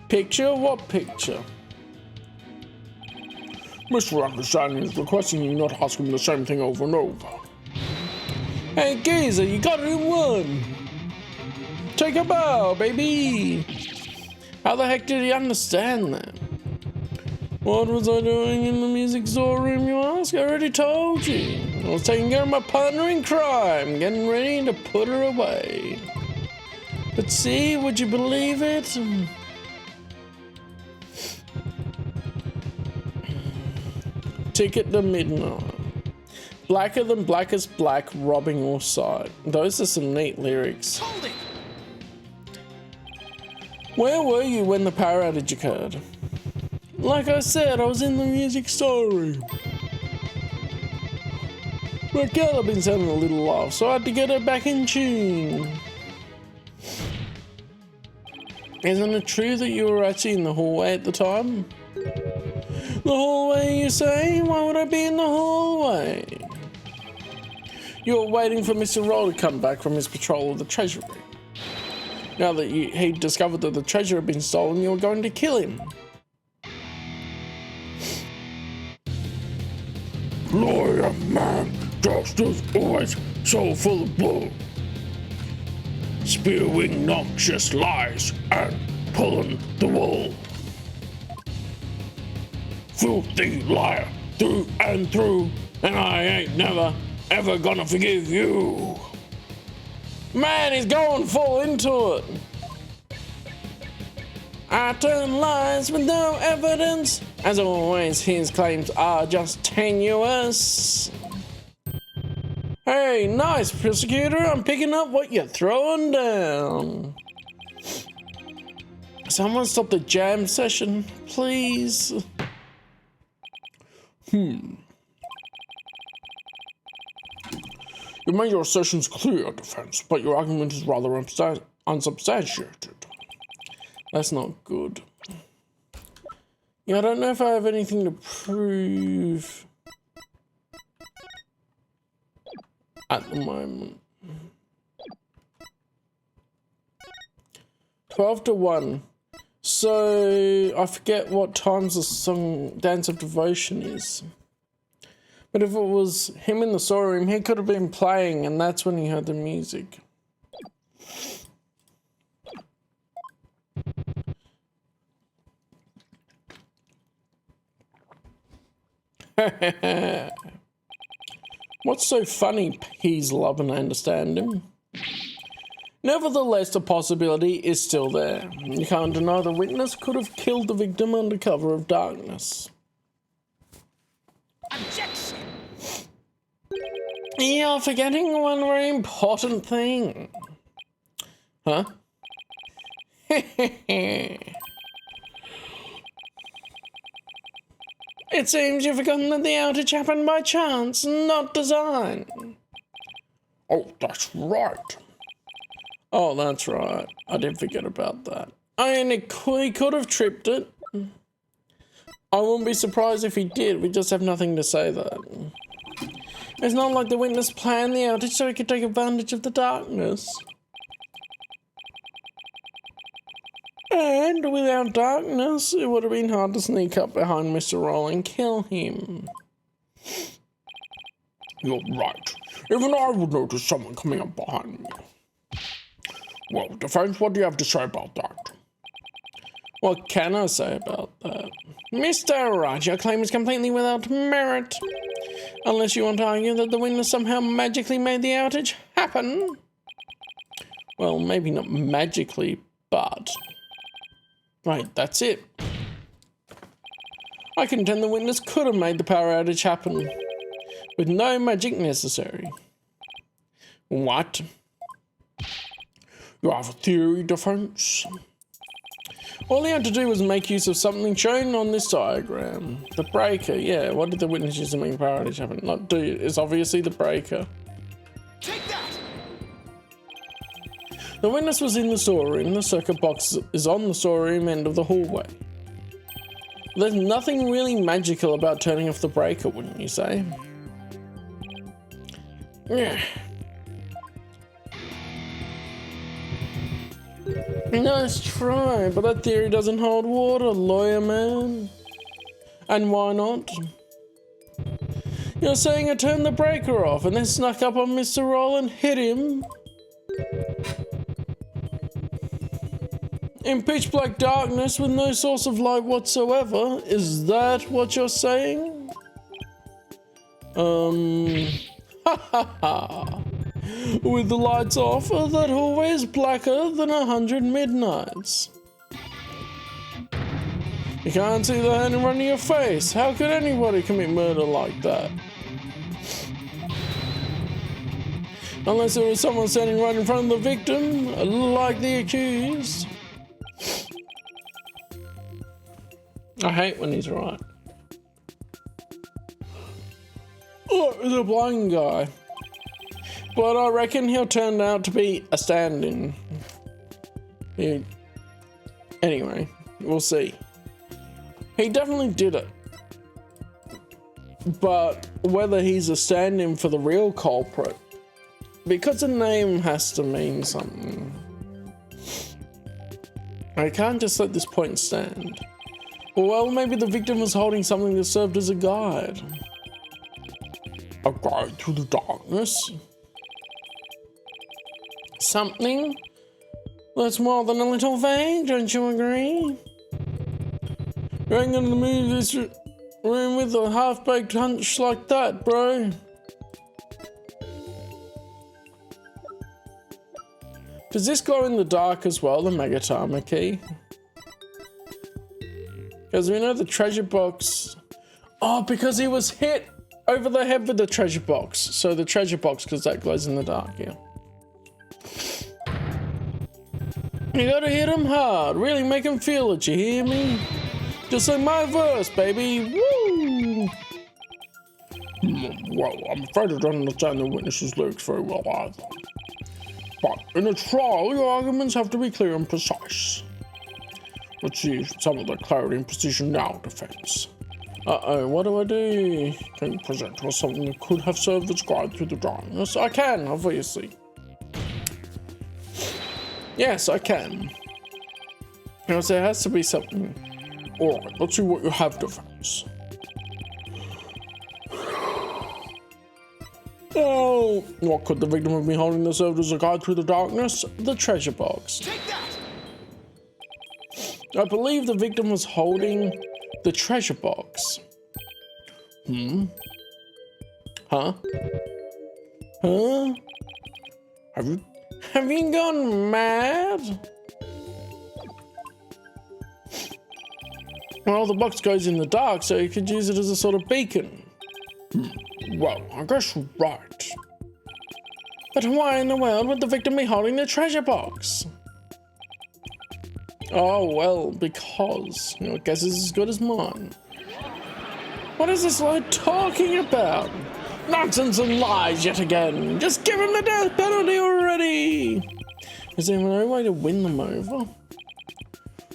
Picture? What picture? Mr. Understanding is requesting you not ask him the same thing over and over. Hey, geezer, you got it in one. Take a bow, baby. How the heck did he understand that? What was I doing in the music store room, you ask? I already told you. I was taking care of my partner in crime, getting ready to put her away. But see, would you believe it? Ticket to midnight. Blacker than blackest black, robbing all sight. Those are some neat lyrics. Hold it! Where were you when the power outage occurred? Like I said, I was in the music store room. My girl had been sounding a little off, so I had to get her back in tune. Isn't it true that you were actually in the hallway at the time? The hallway, you say? Why would I be in the hallway? You're waiting for Mr. Roll to come back from his patrol of the treasury. Now that he discovered that the treasure had been stolen, you're going to kill him. Lawyer man, just as always, so full of bull. Spewing noxious lies and pulling the wool. Filthy liar, through and through, and I ain't never, ever gonna forgive you. Man, he's going full into it. I turn lies with no evidence. As always, his claims are just tenuous. Hey, nice, prosecutor. I'm picking up what you're throwing down. Someone stop the jam session, please. You made your assertions clear, defense, but your argument is rather unsubstantiated. That's not good. Yeah, I don't know if I have anything to prove at the moment. 12-1. So I forget what times the song Dance of Devotion is. But if it was him in the storeroom, he could have been playing, and that's when he heard the music. What's so funny? He's love and I understand him. Nevertheless, the possibility is still there. You can't deny the witness could have killed the victim under cover of darkness. Objection! You're forgetting one very important thing. Huh? It seems you've forgotten that the outage happened by chance, not design. Oh, that's right. Oh, that's right. I did forget about that. I mean, he could have tripped it. I wouldn't be surprised if he did. We just have nothing to say that. It's not like the witness planned the outage so he could take advantage of the darkness. And without darkness, it would have been hard to sneak up behind Mr. Roll and kill him. You're right. Even I would notice someone coming up behind me. Well, defense, what do you have to say about that? What can I say about that? Mr. Wright, your claim is completely without merit. Unless you want to argue that the witness somehow magically made the outage happen. Well, maybe not magically, but... Right, that's it. I contend the witness could have made the power outage happen, with no magic necessary. What? You have a theory, defense? All he had to do was make use of something shown on this diagram. The breaker, yeah. What did the witness use to make the power outage happen? Not do it's obviously the breaker. Take that! The witness was in the storeroom. The circuit box is on the storeroom end of the hallway. There's nothing really magical about turning off the breaker, wouldn't you say? Yeah. Nice try, but that theory doesn't hold water, lawyer man. And why not? You're saying I turned the breaker off and then snuck up on Mr. Roll and hit him? In pitch black darkness with no source of light whatsoever? Is that what you're saying? Ha ha ha. With the lights off, that hallway is blacker than 100 midnights. You can't see the hand in front of your face. How could anybody commit murder like that? Unless there was someone standing right in front of the victim, like the accused. I hate when he's right. Oh, the blind guy. But I reckon he'll turn out to be a stand-in. Anyway, we'll see. He definitely did it. but whether he's a stand-in for the real culprit, because a name has to mean something. I can't just let this point stand. Well, maybe the victim was holding something that served as a guide. A guide through the darkness? Something that's more than a little vague, don't you agree? You ain't gonna move this room with a half-baked hunch like that, bro. Does this glow in the dark as well, the Megatama key? Because we know the treasure box... Oh, because he was hit over the head with the treasure box. So the treasure box, because that glows in the dark, yeah. You gotta hit him hard, really make him feel it, you hear me? Just like my verse, baby, woo! Well, I'm afraid I don't understand the witness's lyrics very well either. But in a trial, your arguments have to be clear and precise. Let's see some of the clarity and precision now, defense. Uh-oh, what do I do? Can you present to us something that could have served as guide through the darkness? I can, obviously. Yes, I can. Because there has to be something. Alright, let's see what you have, defense. Oh, what could the victim have been holding that served as a guide through the darkness? The treasure box. Take that! I believe the victim was holding the treasure box. Huh? Huh? Have you gone mad? Well, the box goes in the dark, so you could use it as a sort of beacon. Well, I guess you're right. But why in the world would the victim be holding the treasure box? Oh, well, because your guess is as good as mine. What is this lad talking about? Nonsense and lies yet again. Just give him the death penalty already. Is there no way to win them over?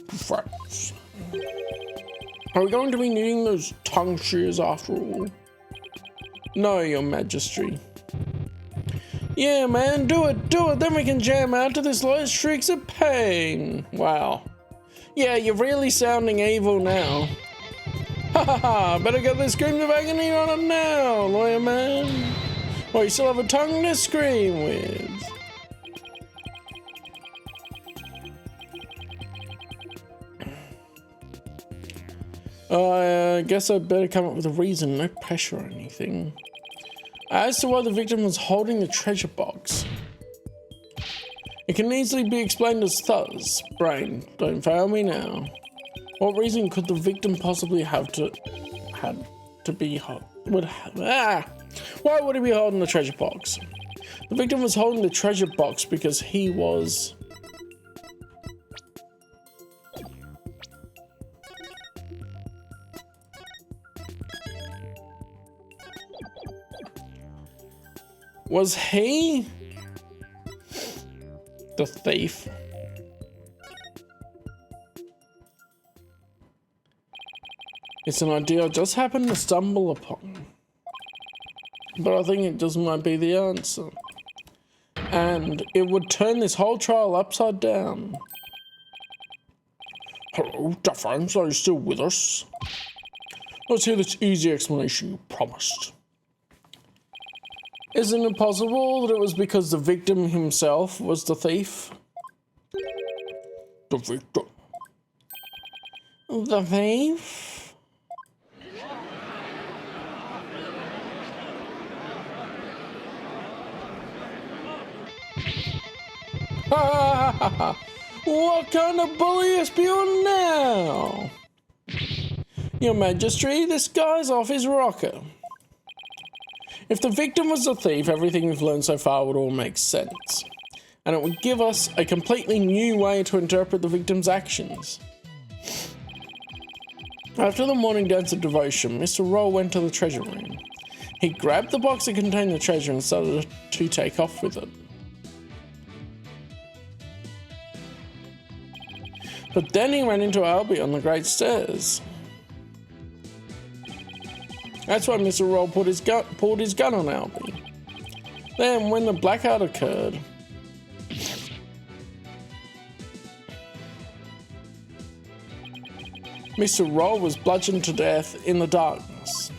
Friends. Are we going to be needing those tongue shears after all? No, your majesty. Yeah, man, do it, then we can jam out to this low shrieks of pain. Wow. Yeah, you're really sounding evil now. Ha ha ha, better get the screams of agony on it now, lawyer man. Well, you still have a tongue to scream with. I guess I'd better come up with a reason, no pressure or anything. As to why the victim was holding the treasure box, it can easily be explained as thus. Brain, don't fail me now. What reason could the victim possibly have to be why would he be holding the treasure box? The victim was holding the treasure box because he was... Was he the thief? It's an idea I just happened to stumble upon. But I think it just might be the answer. And it would turn this whole trial upside down. Hello, defense, are you still with us? Let's hear this easy explanation you promised. Isn't it possible that it was because the victim himself was the thief? The victim? The thief? What kind of bully is spewing now? Your Majesty, this guy's off his rocker. If the victim was the thief, everything we've learned so far would all make sense. And it would give us a completely new way to interpret the victim's actions. After the morning dance of devotion, Mr. Roll went to the treasure room. He grabbed the box that contained the treasure and started to take off with it. But then he ran into Albie on the Great Stairs. That's why Mr. Roll pulled his gun on Albie. Then, when the blackout occurred, Mr. Roll was bludgeoned to death in the darkness.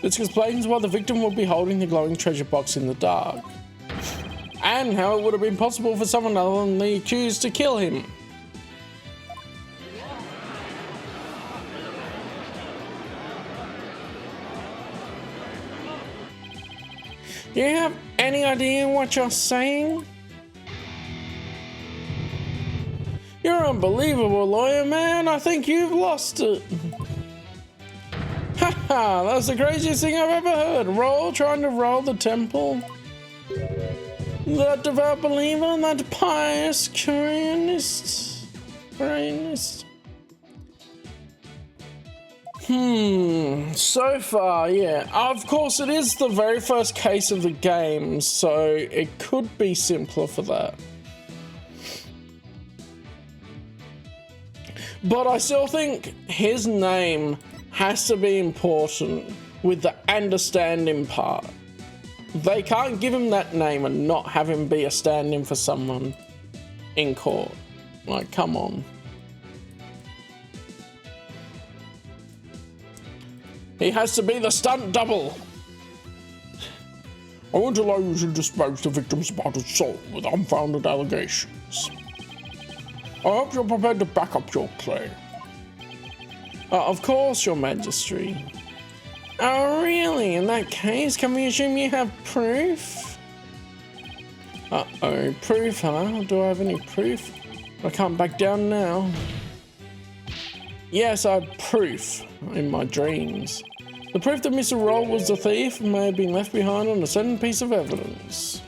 This explains why the victim would be holding the glowing treasure box in the dark, and how it would have been possible for someone other than the accused to kill him. Do you have any idea what you're saying? You're unbelievable, lawyer man. I think you've lost it. Haha, that's the craziest thing I've ever heard. Roll, trying to roll the temple. That devout believer, that pious Koreanist. So far, yeah. Of course, it is the very first case of the game, so it could be simpler for that. But I still think his name has to be important with the understanding part. They can't give him that name and not have him be a stand-in for someone in court. Like, come on. He has to be the stunt double. I won't allow you to dispose the victim's body soul with unfounded allegations. I hope you're prepared to back up your claim. Of course, Your Majesty. Oh, really? In that case, can we assume you have proof? Uh-oh, proof, huh? Do I have any proof? I can't back down now. Yes, I have proof in my dreams. The proof that Mr. Roll was the thief may have been left behind on a certain piece of evidence.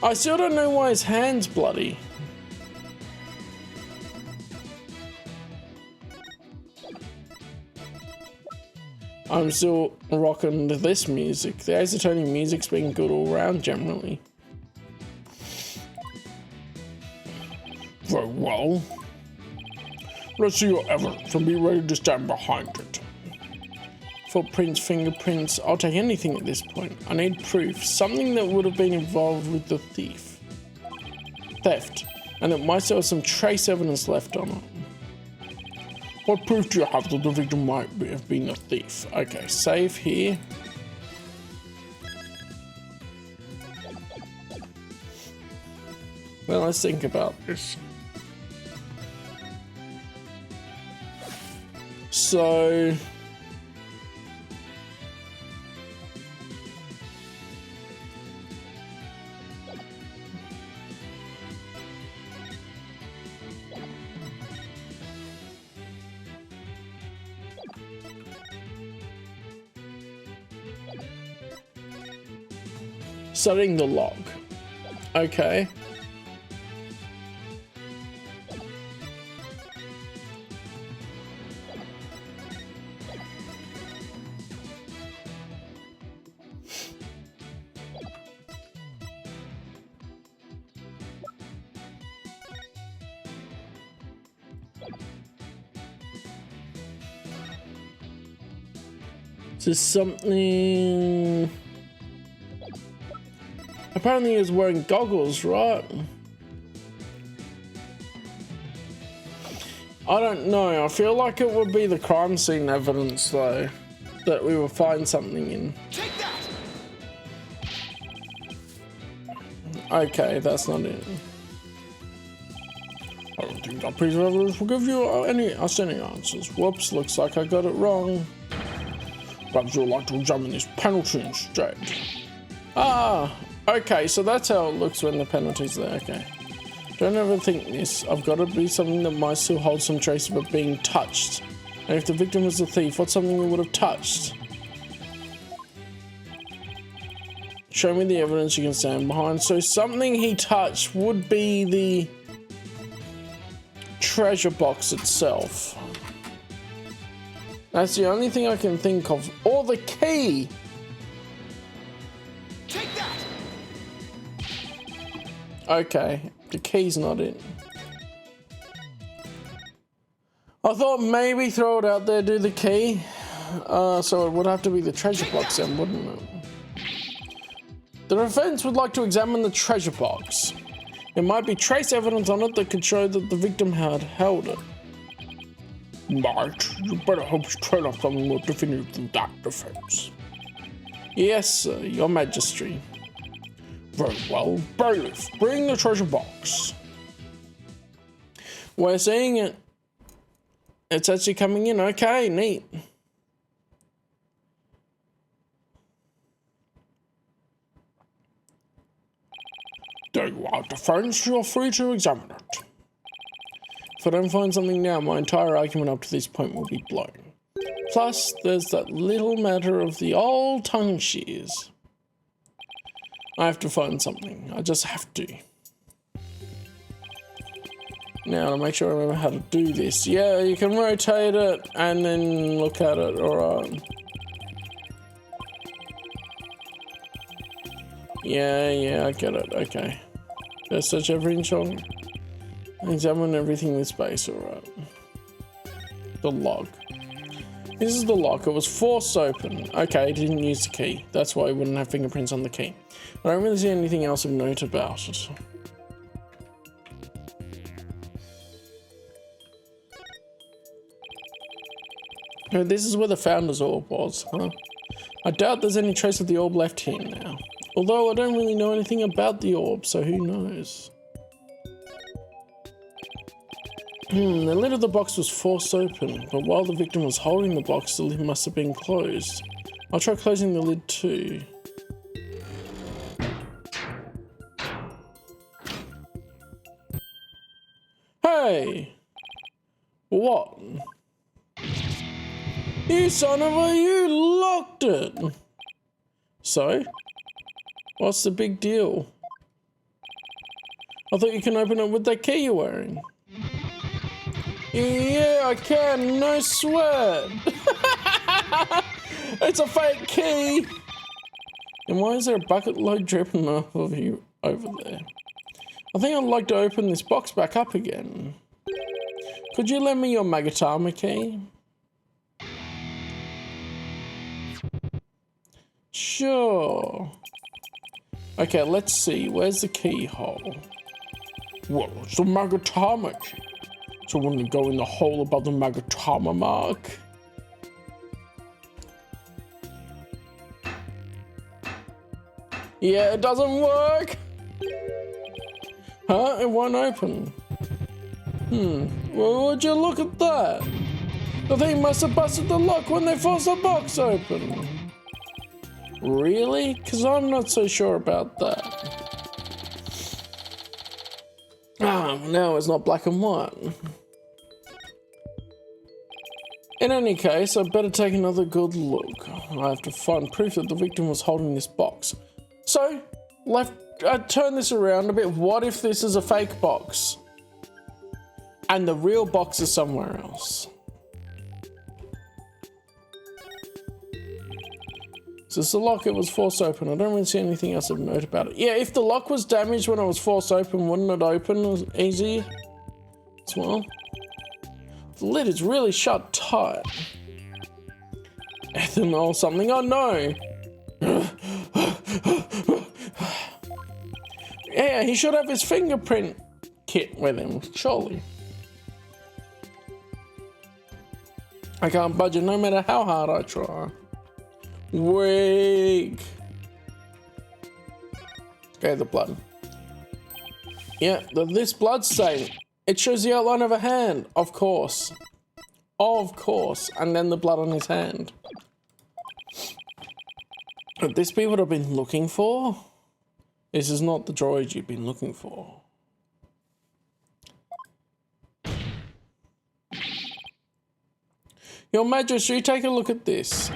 I still don't know why his hand's bloody. I'm still rocking to this music. The Ace Attorney music's been good all round generally. Very well. Let's see your evidence and be ready to stand behind it. Footprints, fingerprints, I'll take anything at this point. I need proof, something that would have been involved with the theft, and it might still have some trace evidence left on it. What proof do you have that the victim might have been a thief? Okay, save here. Well, let's think about this. So... studying the log. Okay. Is something... Apparently he was wearing goggles, right? I don't know. I feel like it would be the crime scene evidence, though, that we will find something in. Take that! Okay, that's not it. I don't think that piece of evidence will give you any answers. Whoops, looks like I got it wrong. Perhaps you'd like to examine this penalty instead. Ah, okay, so that's how it looks when the penalty's there, okay. Don't ever think this. I've got to be something that might still hold some trace of it being touched. And if the victim was the thief, what's something he would have touched? Show me the evidence you can stand behind. So something he touched would be the treasure box itself. That's the only thing I can think of. Or the key! Take that! Okay, the key's not it. I thought maybe throw it out there, do the key. So it would have to be the treasure box then, wouldn't it? The defense would like to examine the treasure box. There might be trace evidence on it that could show that the victim had held it. Might. You better hope you turn up something more definitive than that, defense. Yes, sir, your majesty. Very well. Bailiff, bring the treasure box. We're seeing it. It's actually coming in. Okay, neat. There you are, defense. You're free to examine it. If I don't find something now, my entire argument up to this point will be blown. Plus, there's that little matter of the old tongue shears. I have to find something. I just have to. Now, to make sure I remember how to do this. Yeah, you can rotate it and then look at it. Alright. Yeah, I get it. Okay. Just search every inch on. Examine everything with space. Alright. The lock. This is the lock. It was forced open. Okay, it didn't use the key. That's why it wouldn't have fingerprints on the key. I don't really see anything else of note about it. Oh, this is where the Founder's Orb was, huh? I doubt there's any trace of the orb left here now. Although I don't really know anything about the orb, so who knows? The lid of the box was forced open, but while the victim was holding the box, the lid must have been closed. I'll try closing the lid too. Hey! What? You son of a, you locked it! So? What's the big deal? I thought you can open it with that key you're wearing. Yeah, I can, no sweat. It's a fake key. And why is there a bucket load dripping off of you over there? I think I'd like to open this box back up again. Could you lend me your Magatama key? Sure. Okay, let's see. Where's the keyhole? Well, it's the Magatama key. So when you go in the hole above the Magatama mark. Yeah, it doesn't work. Huh? It won't open. Well, would you look at that? The thing must have busted the lock when they forced the box open. Really? Because I'm not so sure about that. Now it's not black and white. In any case, I'd better take another good look. I have to find proof that the victim was holding this box. So, turn this around a bit. What if this is a fake box? And the real box is somewhere else? So it's the lock, it was forced open. I don't really see anything else of note about it. Yeah, if the lock was damaged when it was forced open, wouldn't it open as easy as well? The lid is really shut tight. Ethanol something, oh no! Yeah, he should have his fingerprint kit with him, surely. I can't budge it no matter how hard I try. Weak. Okay, the blood. Yeah, this blood stain. It shows the outline of a hand. Of course. Of course. And then the blood on his hand. Could this be what I've been looking for? This is not the droid you've been looking for. Your Majesty, take a look at this.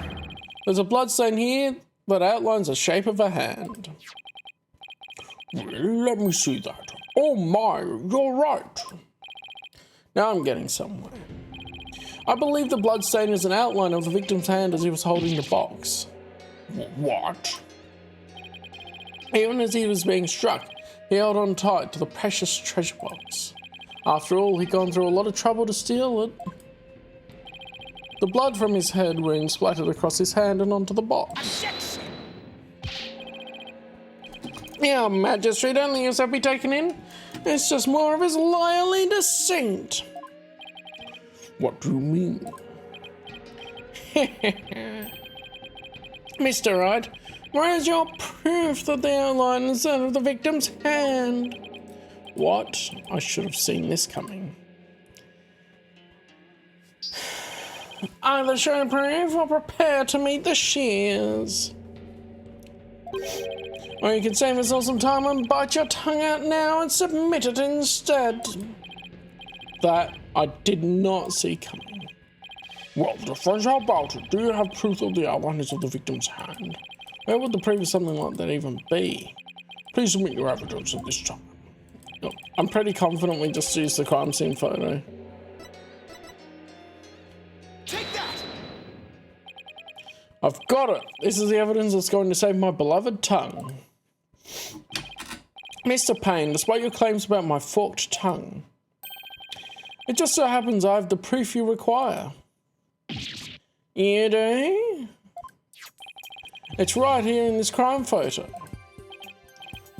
There's a blood stain here that outlines the shape of a hand. Let me see that. Oh my, you're right. Now I'm getting somewhere. I believe the blood stain is an outline of the victim's hand as he was holding the box. What? Even as he was being struck, he held on tight to the precious treasure box. After all, he'd gone through a lot of trouble to steal it. The blood from his head wound splattered across his hand and onto the box. Objection! Your Majesty, don't think yourself be taken in. It's just more of his lively deceit. What do you mean? Mr. Wright, where's your proof that the outline is that of the victim's hand? What? I should have seen this coming. Either show proof or prepare to meet the shears. Or you can save us all some time and bite your tongue out now and submit it instead. That I did not see coming. Well, defense, how about it? Do you have proof of the outline is of the victim's hand? Where would the proof of something like that even be? Please submit your evidence at this time. Look, I'm pretty confident we just used the crime scene photo. Take that! I've got it! This is the evidence that's going to save my beloved tongue. Mr. Payne, despite your claims about my forked tongue, it just so happens I have the proof you require. You do? It's right here in this crime photo.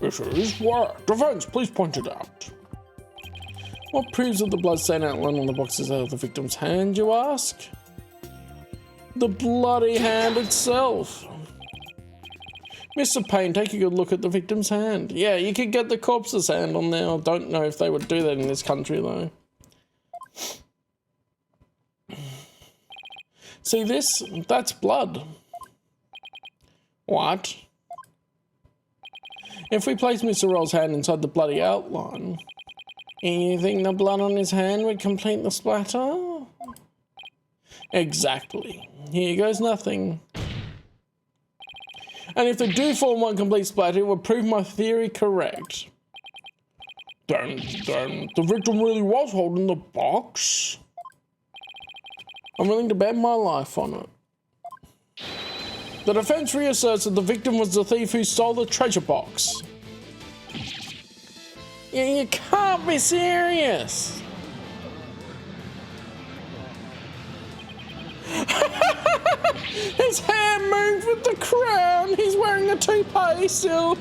It is? Where? Defense, please point it out. What proves that the bloodstain outline on the box is out of the victim's hand, you ask? The bloody hand itself. Mr. Payne, take a good look at the victim's hand. Yeah, you could get the corpse's hand on there. I don't know if they would do that in this country, though. See this? That's blood. What? If we place Mr. Roll's hand inside the bloody outline, you think the blood on his hand would complete the splatter? Exactly. Here goes nothing. And if they do form one complete splatter, it would prove my theory correct. Then the victim really was holding the box? I'm willing to bet my life on it. The defense reasserts that the victim was the thief who stole the treasure box. You can't be serious. His hair moved with the crown. He's wearing a toupee still.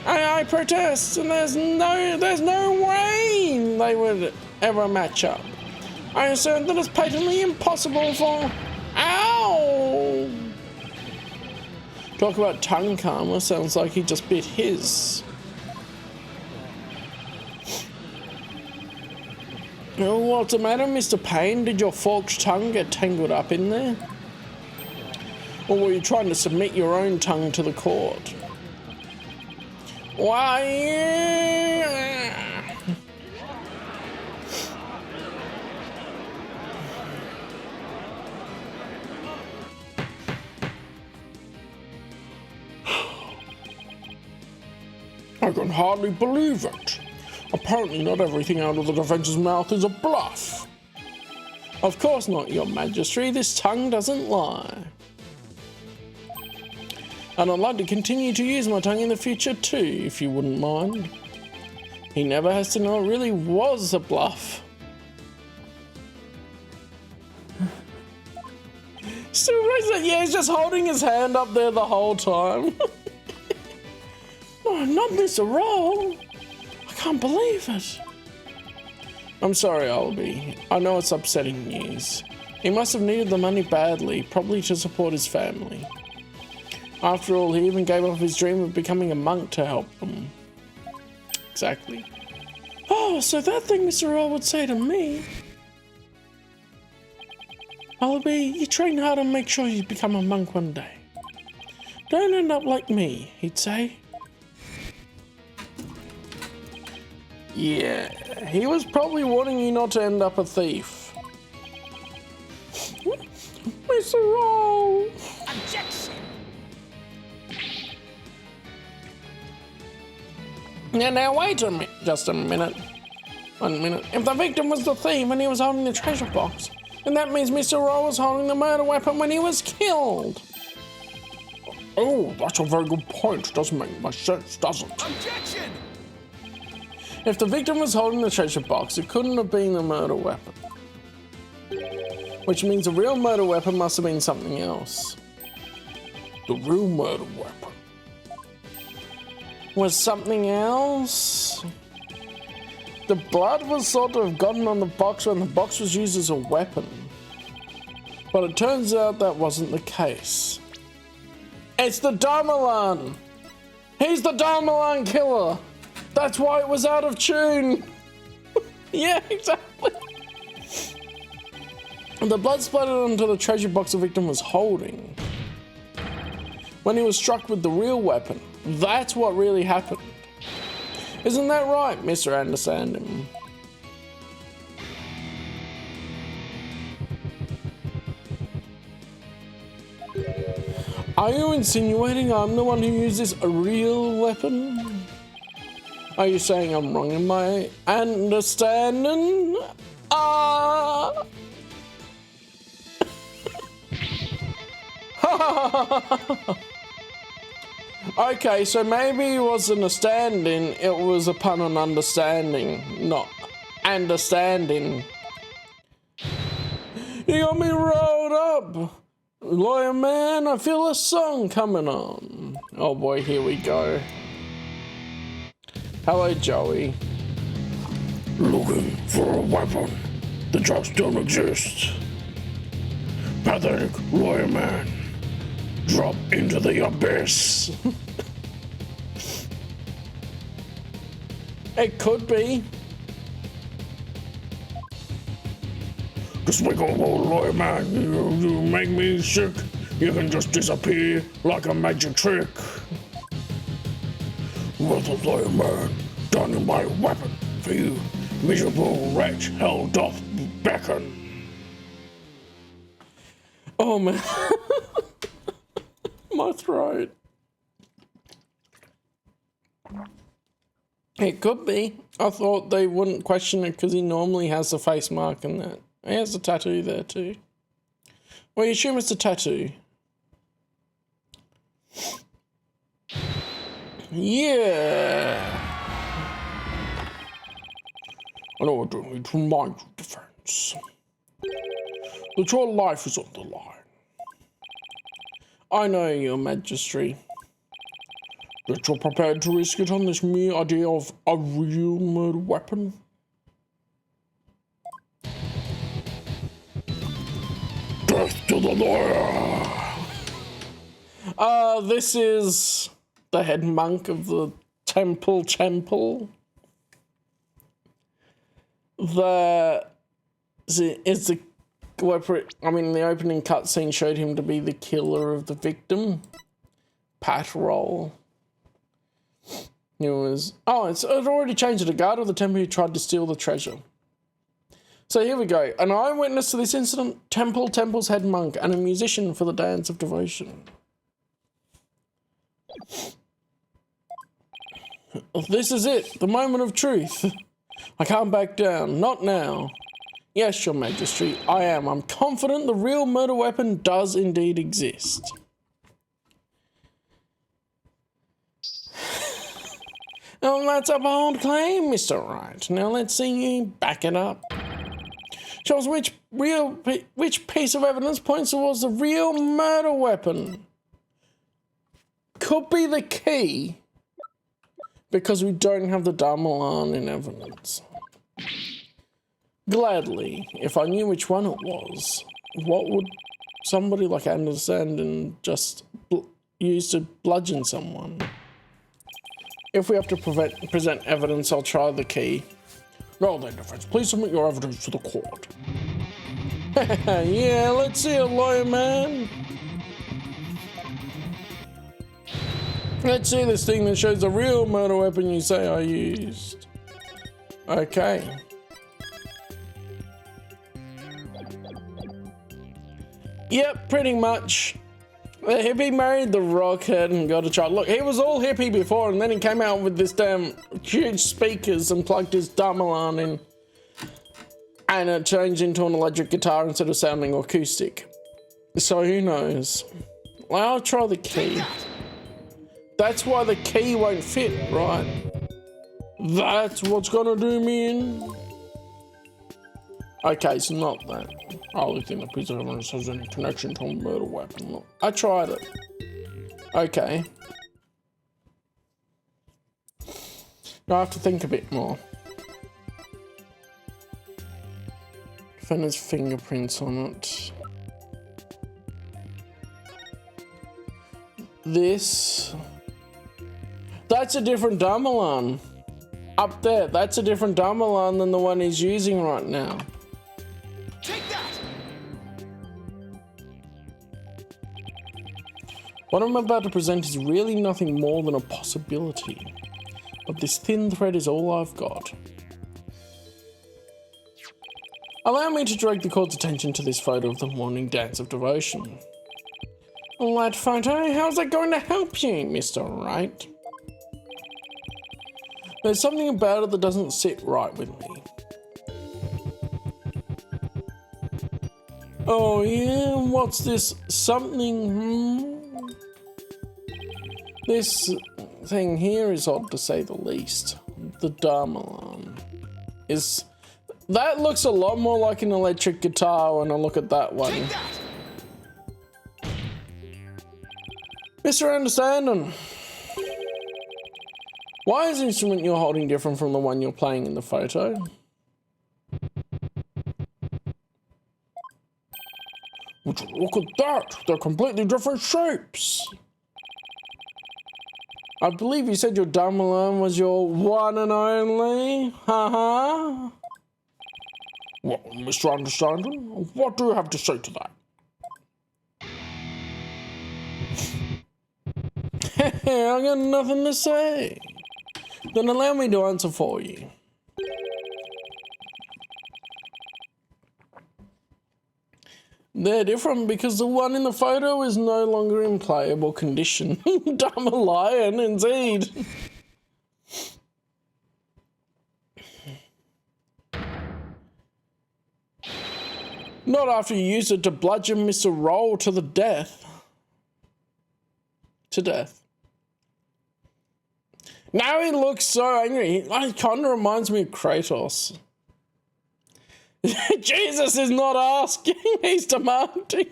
I protest, and there's no way they would ever match up. I assert that it's patently impossible for... Ow! Talk about tongue karma, sounds like he just bit his. Oh, what's the matter, Mr. Payne? Did your forked tongue get tangled up in there? Or were you trying to submit your own tongue to the court? Why? I can hardly believe it. Apparently not everything out of the defense's mouth is a bluff. Of course not, Your Majesty. This tongue doesn't lie. And I'd like to continue to use my tongue in the future too, if you wouldn't mind. He never has to know it really was a bluff. Still raising it. Yeah, he's just holding his hand up there the whole time. Oh, not Mr. Roll. I can't believe it. I'm sorry, Albie. I know it's upsetting news. He must have needed the money badly, probably to support his family. After all, he even gave up his dream of becoming a monk to help them. Exactly. Oh, so that thing Mr. Roll would say to me. Albie, you train hard and make sure you become a monk one day. Don't end up like me, he'd say. Yeah, he was probably warning you not to end up a thief. Mr. Roll! Objection! Now wait a minute, just a minute. 1 minute. If the victim was the thief and he was holding the treasure box, then that means Mr. Roll was holding the murder weapon when he was killed. Oh, that's a very good point. Doesn't make much sense, does it? Objection! If the victim was holding the treasure box, it couldn't have been the murder weapon. which means the real murder weapon must have been something else. The real murder weapon Was something else? The blood was thought to have gotten on the box when the box was used as a weapon. But it turns out that wasn't the case. It's the Darmalan! He's the Darmalan killer! That's why it was out of tune! Yeah, exactly! The blood splattered onto the treasure box the victim was holding when he was struck with the real weapon. That's what really happened. Isn't that right, Mr. Anderson? Are you insinuating I'm the one who uses a real weapon? Are you saying I'm wrong in my understanding? Okay, so maybe it wasn't a stand-in, it was a pun on understanding, not understanding. You got me rolled up. Lawyer man, I feel a song coming on. Oh boy, here we go. Hello, Joey. looking for a weapon that just don't exist. Pathetic lawyer man. Drop into the abyss. It could be. Just wiggle, old lawyer man. You make me sick. You can just disappear like a magic trick. Well, the lawyer man, done in my weapon for you, miserable wretch, hell doth beckon. Oh man. My throat. It could be. I thought they wouldn't question it because he normally has the face mark and that. He has a tattoo there too. Well, you assume it's a tattoo. Yeah. I know I don't need to remind you, defense, that your life is on the line. I know, Your Majesty. That you're prepared to risk it on this mere idea of a real murder weapon. Death to the lawyer! This is the head monk of the temple. The opening cutscene showed him to be the killer of the victim. Pat roll. It was... Oh, it already changed to the guard of the temple who tried to steal the treasure. So here we go. An eyewitness to this incident, temple's head monk, and a musician for the dance of devotion. This is it, the moment of truth. I can't back down, not now. Yes, Your Majesty, I am. I'm confident the real murder weapon does indeed exist. Now that's a bold claim, Mr. Wright. Now let's see you back it up. Show us which piece of evidence points towards the real murder weapon. Could be the key, because we don't have the Darmalan in evidence. Gladly, if I knew which one it was, what would somebody like Anderson and just use to bludgeon someone? If we have to present evidence, I'll try the key. Well then, defense, please submit your evidence to the court. Yeah, let's see it, lawyer man. Let's see this thing that shows the real murder weapon you say I used. Okay. Yep, pretty much. The hippie married the rockhead and got a child. Look, he was all hippie before, and then he came out with this damn huge speakers and plugged his Darmalan in. And it changed into an electric guitar instead of sounding acoustic. So who knows? Well, I'll try the key. That's why the key won't fit, right? That's what's gonna do me in. Okay, so not that. I only think the piece of evidence has any connection to a murder weapon. Look, I tried it. Okay. I have to think a bit more. Defender's fingerprints on it. This. That's a different Damalan. Up there, that's a different Damalan than the one he's using right now. Take that! What I'm about to present is really nothing more than a possibility. But this thin thread is all I've got. Allow me to direct the court's attention to this photo of the morning dance of devotion. That photo? How's that going to help you, Mr. Wright? There's something about it that doesn't sit right with me. Oh yeah, what's this something? This thing here is odd to say the least. The Damalan is... That looks a lot more like an electric guitar when I look at that one. Take that! Mr. Understanding, why is the instrument you're holding different from the one you're playing in the photo? Would you look at that? They're completely different shapes. I believe you said your Damalan was your one and only. Haha. Well, Mr. Understanding, what do you have to say to that? I got nothing to say. Then allow me to answer for you. They're different because the one in the photo is no longer in playable condition. Damalian, indeed. Not after you used it to bludgeon Mr. Roll to the death. To death. Now he looks so angry. He kind of reminds me of Kratos. Jesus is not asking, he's demanding.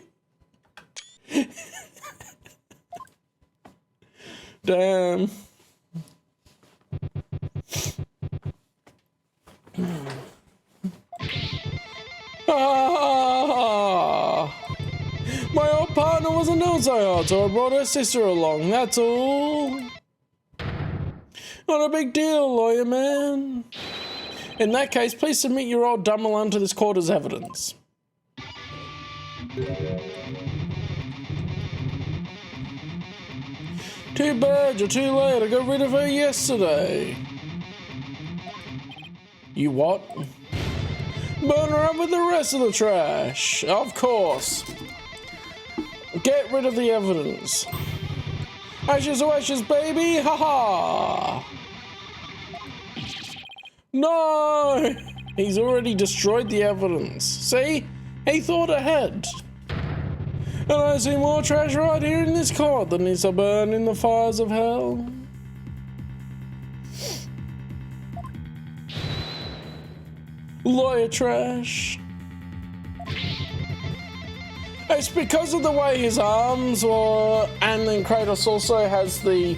Damn. My old partner was a Nilzayard, so I brought her sister along, that's all. Not a big deal, lawyer man. In that case, please submit your old Damalan to this court as evidence. Too bad, you're too late. I got rid of her yesterday. You what? Burn her up with the rest of the trash. Of course. Get rid of the evidence. Ashes to ashes, baby. Ha ha. No! He's already destroyed the evidence. See? He thought ahead. And I see more trash right here in this court than needs to burn in the fires of hell. Lawyer trash. It's because of the way his arms were, and then Kratos also has the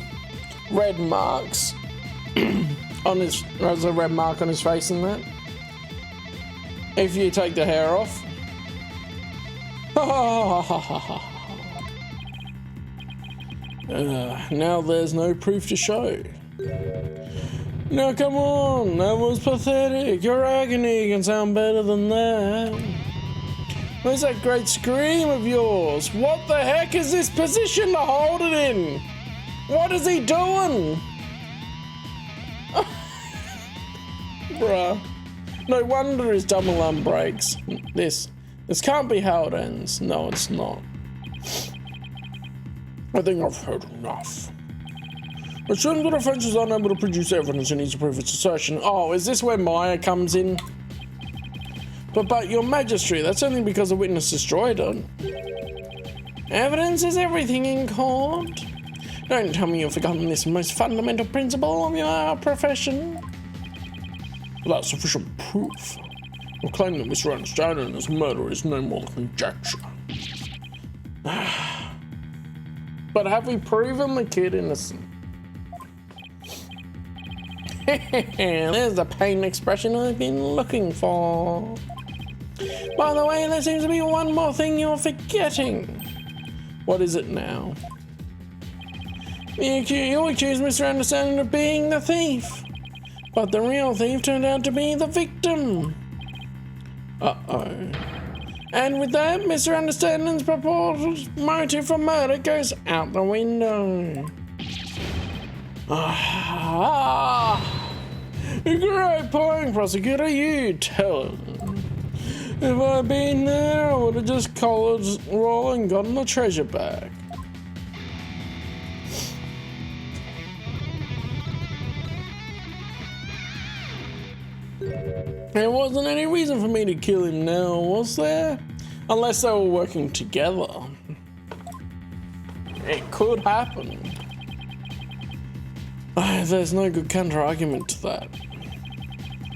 red marks on his, there's a red mark on his face in that. If you take the hair off. Now there's no proof to show. Now come on, that was pathetic. Your agony can sound better than that. Where's that great scream of yours? What the heck is this position to hold it in? What is he doing? Bruh. No wonder his Damalan breaks. This can't be how it ends. No, it's not. I think I've heard enough. It seems the defense is unable to produce evidence and needs to prove its assertion. Oh, is this where Maya comes in? But your majesty, that's only because the witness destroyed it. Evidence is everything in court. Don't tell me you've forgotten this most fundamental principle of your profession. Without sufficient proof, will claim that misunderstanding as murder is no more than conjecture. But have we proven the kid innocent? There's the pain expression I've been looking for. By the way, there seems to be one more thing you're forgetting. What is it now? You accused Mr. Anderson of being the thief, but the real thief turned out to be the victim. Uh-oh. And with that, Mr. Understanding's purported motive for murder goes out the window. Great point, prosecutor, you tell him. If I'd been there, I would have just collared Roll and gotten the treasure back. There wasn't any reason for me to kill him now, was there? Unless they were working together. It could happen. There's no good counter-argument to that.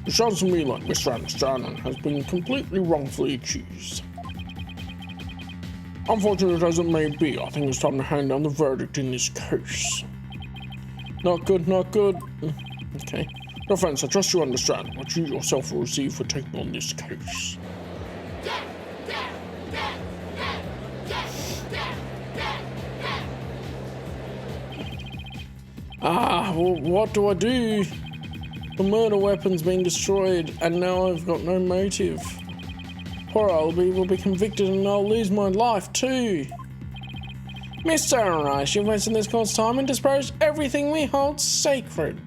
It sounds to me like Mr. Anderson has been completely wrongfully accused. Unfortunate as it may be, I think it's time to hand down the verdict in this case. Not good, not good. Okay. No offense, I trust you understand what you yourself will receive for taking on this case. Well, what do I do? The murder weapon's been destroyed, and now I've got no motive. Poor Albie will be convicted and I'll lose my life too. Mr. Rice, you've wasted this court's time and disparaged everything we hold sacred.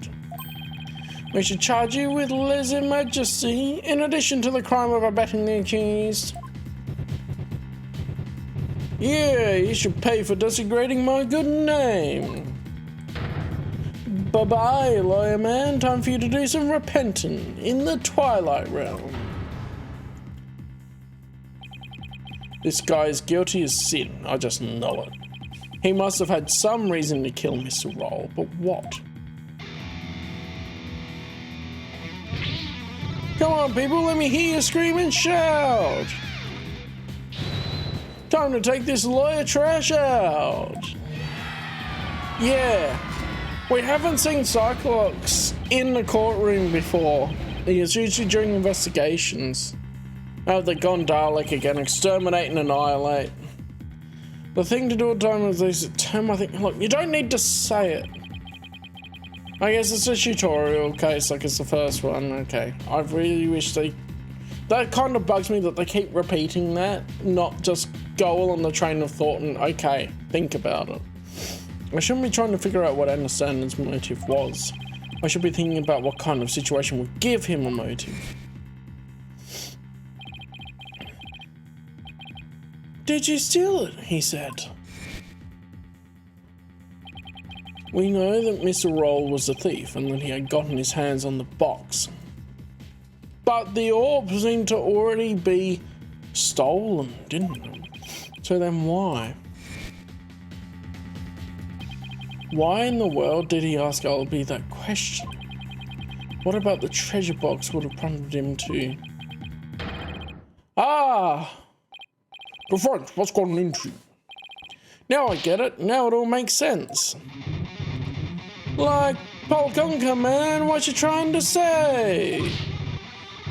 We should charge you with lèse-majesty, in addition to the crime of abetting the accused. Yeah, you should pay for desecrating my good name. Bye-bye, lawyer man. Time for you to do some repenting in the Twilight Realm. This guy is guilty as sin. I just know it. He must have had some reason to kill Mr. Roll, but what? Come on, people, let me hear you scream and shout. Time to take this lawyer trash out. Yeah. We haven't seen Cyclops in the courtroom before. It's usually during investigations. Oh, they're gone Dalek again. Exterminate and annihilate. The thing to do at time is this term, I think. Look, you don't need to say it. I guess it's a tutorial case, like it's the first one. Okay. I really wish they... That kind of bugs me that they keep repeating that, not just go along the train of thought and, okay, think about it. I shouldn't be trying to figure out what Anderson's motive was. I should be thinking about what kind of situation would give him a motive. Did you steal it? He said. We know that Mr. Roll was a thief and that he had gotten his hands on the box. But the orb seemed to already be stolen, didn't it? So then why? Why in the world did he ask Albie that question? What about the treasure box would have prompted him to... Ah! Good friend, what's gone into you? Now I get it. Now it all makes sense. Like, Paul Conker, man, what you trying to say?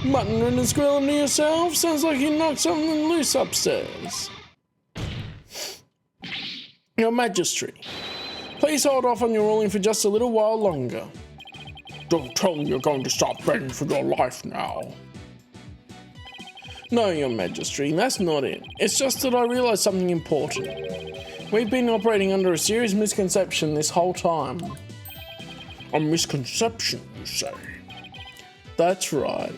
Muttering and squealing to yourself? Sounds like you knocked something loose upstairs. Your Majesty, please hold off on your ruling for just a little while longer. Don't tell me you're going to start begging for your life now. No, Your Majesty, that's not it. It's just that I realised something important. We've been operating under a serious misconception this whole time. A misconception, you say? That's right.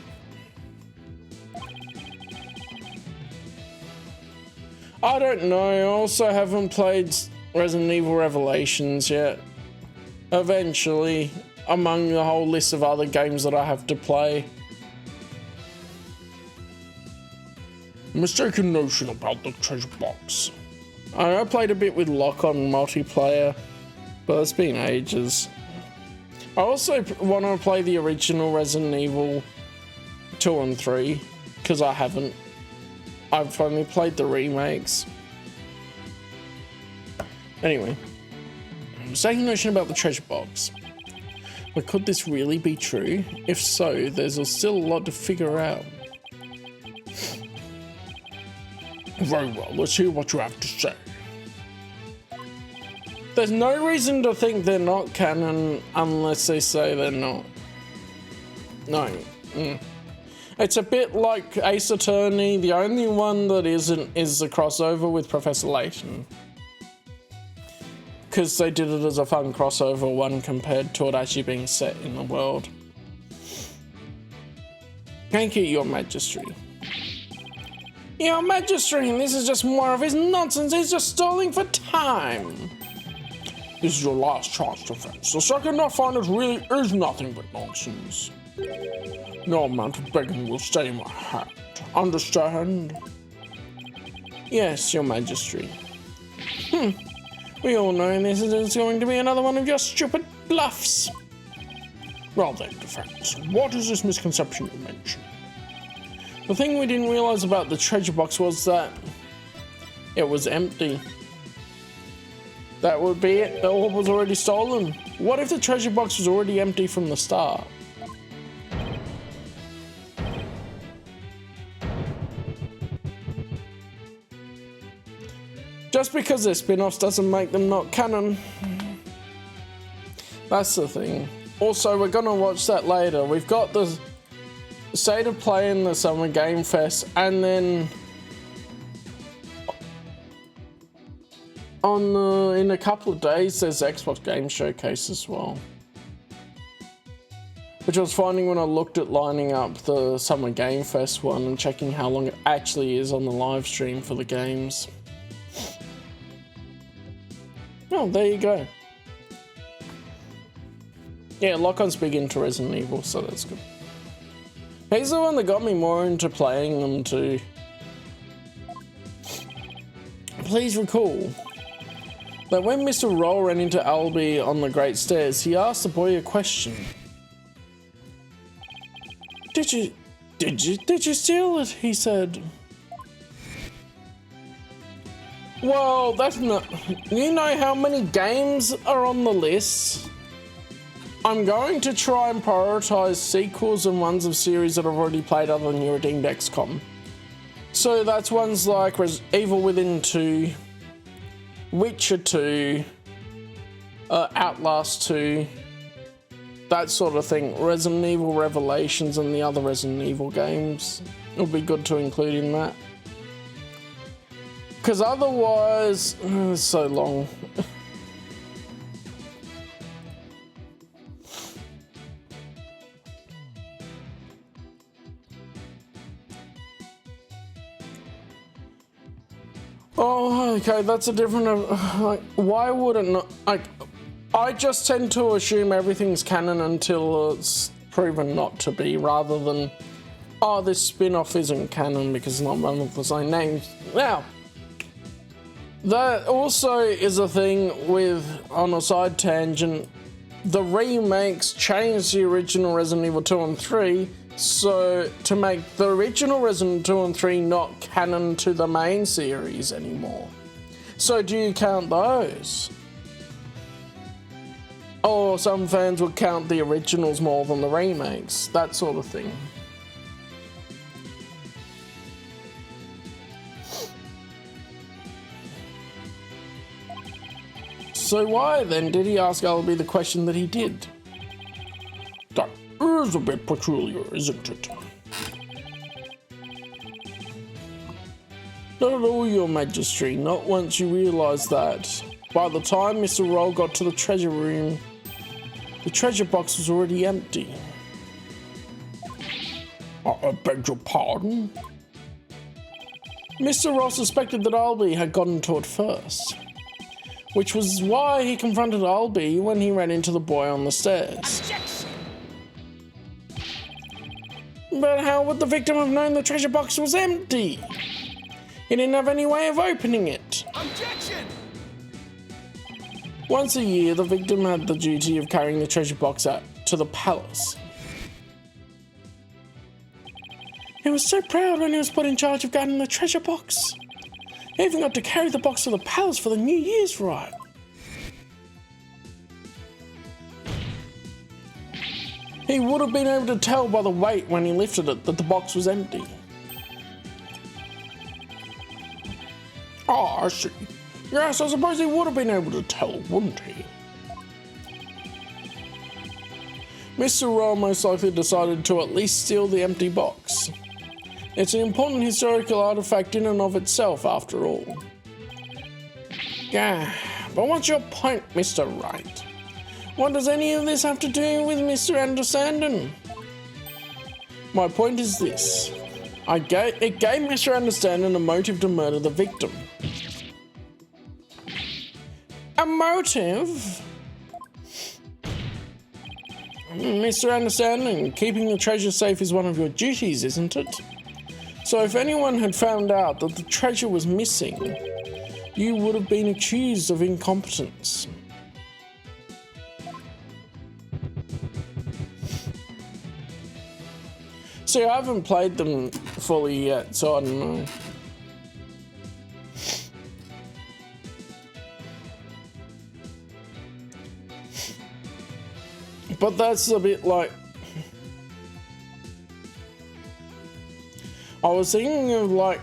I don't know, I also haven't played Resident Evil Revelations yet. Eventually, among the whole list of other games that I have to play. Mistaken notion about the treasure box. I played a bit with Locke on multiplayer, but it's been ages. I also want to play the original Resident Evil 2 and 3, because I haven't. I've only played the remakes. Anyway, second notion about the treasure box. But could this really be true? If so, there's still a lot to figure out. Very well, let's hear what you have to say. There's no reason to think they're not canon unless they say they're not. No. It's a bit like Ace Attorney. The only one that isn't is the crossover with Professor Layton. Because they did it as a fun crossover one compared to it actually being set in the world. Thank you, Your Majesty. Your Majesty, this is just more of his nonsense. He's just stalling for time. This is your last chance, defense. The second I find it really is nothing but nonsense. No amount of begging will stay my hand. Understand? Yes, Your Majesty. We all know this is going to be another one of your stupid bluffs. Well then, defense, what is this misconception you mentioned? The thing we didn't realize about the treasure box was that it was empty. That would be it. The orb was already stolen. What if the treasure box was already empty from the start? Just because they're spin-offs doesn't make them not canon. That's the thing. Also, we're gonna watch that later. We've got the State of Play in the Summer Game Fest, and then in a couple of days there's Xbox Game Showcase as well. Which I was finding when I looked at lining up the Summer Game Fest one and checking how long it actually is on the live stream for the games. Oh, there you go. Yeah, Lock-on's big into Resident Evil, so that's good. He's the one that got me more into playing them too. Please recall that when Mr. Roll ran into Albie on the Great Stairs, he asked the boy a question. Did you steal it? He said. Well, that's not... You know how many games are on the list? I'm going to try and prioritize sequels and ones of series that I've already played other than your Redeemed XCOM. So that's ones like Evil Within 2, Witcher 2, Outlast 2, that sort of thing. Resident Evil Revelations and the other Resident Evil games. It'll be good to include in that. Because otherwise, it's so long. Oh, okay, that's a different, like, why would it not, like, I just tend to assume everything's canon until it's proven not to be, rather than, oh, this spin-off isn't canon because it's not one of the same names. Now, that also is a thing with, on a side tangent, the remakes changed the original Resident Evil 2 and 3, so to make the original Resident 2 and 3 not canon to the main series anymore. So do you count those? Or some fans would count the originals more than the remakes, that sort of thing. So why then did he ask Albie the question that he did? That is a bit peculiar, isn't it? Not at all, Your Majesty. Not once you realise that. By the time Mr. Roll got to the treasure room, the treasure box was already empty. I beg your pardon? Mr. Roll suspected that Albie had gotten to it first, which was why he confronted Albie when he ran into the boy on the stairs. Objection! But how would the victim have known the treasure box was empty? He didn't have any way of opening it. Objection! Once a year, the victim had the duty of carrying the treasure box out to the palace. He was so proud when he was put in charge of guarding the treasure box. He even got to carry the box to the palace for the New Year's rite. He would have been able to tell by the weight when he lifted it that the box was empty. Oh, I see. Yes, I suppose he would have been able to tell, wouldn't he? Mr. Roll most likely decided to at least steal the empty box. It's an important historical artifact in and of itself, after all. Yeah, but what's your point, Mr. Wright? What does any of this have to do with Mr. Understanding? My point is this. It gave Mr. Understanding a motive to murder the victim. A motive? Mr. Understanding, keeping the treasure safe is one of your duties, isn't it? So if anyone had found out that the treasure was missing, you would have been accused of incompetence. See, I haven't played them fully yet, so I don't know. But that's a bit like... I was thinking of like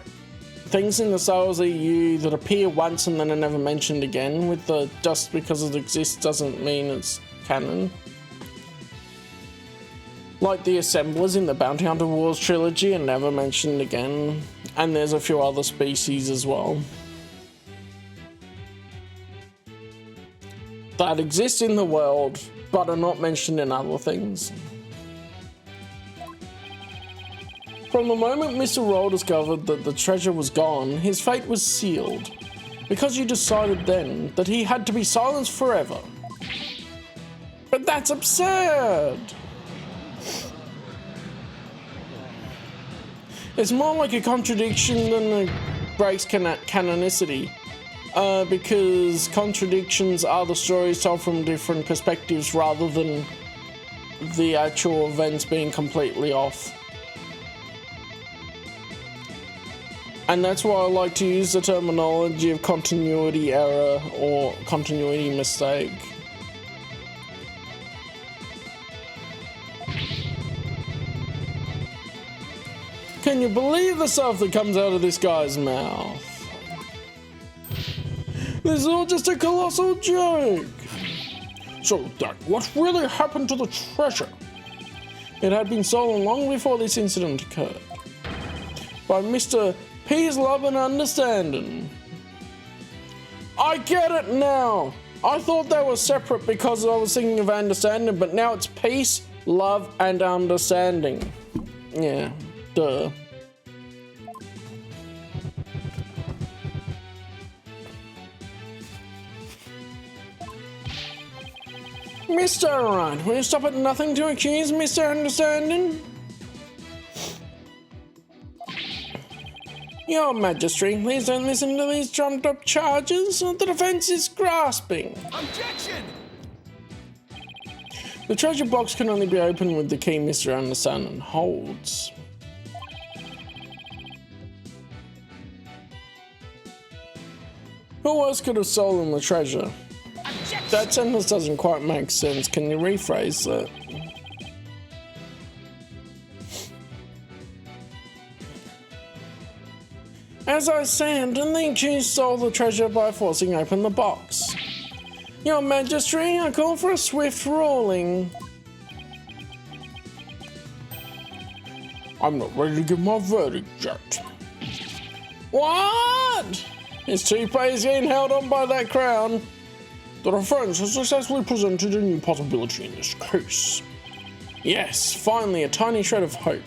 things in the Star Wars EU that appear once and then are never mentioned again, with the just because it exists doesn't mean it's canon. Like the Assemblers in the Bounty Hunter Wars trilogy are never mentioned again, and there's a few other species as well that exist in the world but are not mentioned in other things. From the moment Mr. Roll discovered that the treasure was gone, his fate was sealed, because you decided then that he had to be silenced forever. But that's absurd! It's more like a contradiction than it breaks canonicity, because contradictions are the stories told from different perspectives rather than the actual events being completely off. And that's why I like to use the terminology of continuity error or continuity mistake. Can you believe the stuff that comes out of this guy's mouth? This is all just a colossal joke. So, Dad, what really happened to the treasure? It had been stolen long before this incident occurred. By Mr. Peace, Love and Understanding. I get it now. I thought they were separate because I was thinking of understanding, but now it's peace, love, and understanding. Yeah, duh. Mr. Wright, will you stop at nothing to accuse Mr. Understanding? Your Majesty, please don't listen to these trumped up charges. The defense is grasping. Objection! The treasure box can only be opened with the key Mr. Understanding holds. Who else could have stolen the treasure? Objection! That sentence doesn't quite make sense. Can you rephrase that? As I said, the accused stole the treasure by forcing open the box. Your Majesty, I call for a swift ruling. I'm not ready to give my verdict yet. What? His toupee is getting held on by that crown. The defense has successfully presented a new possibility in this case. Yes, finally a tiny shred of hope.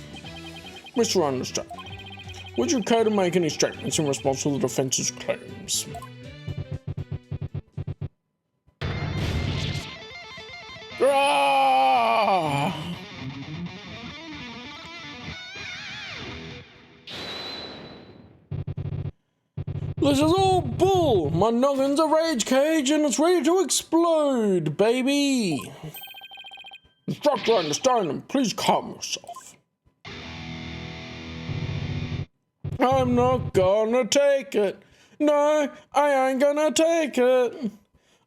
Mr. Understand, would you care to make any statements in response to the defense's claims? Ah! This is all bull! My noggin's a rage cage and it's ready to explode, baby! Instructor Understanding, please calm yourself. I'm not gonna take it. No, I ain't gonna take it.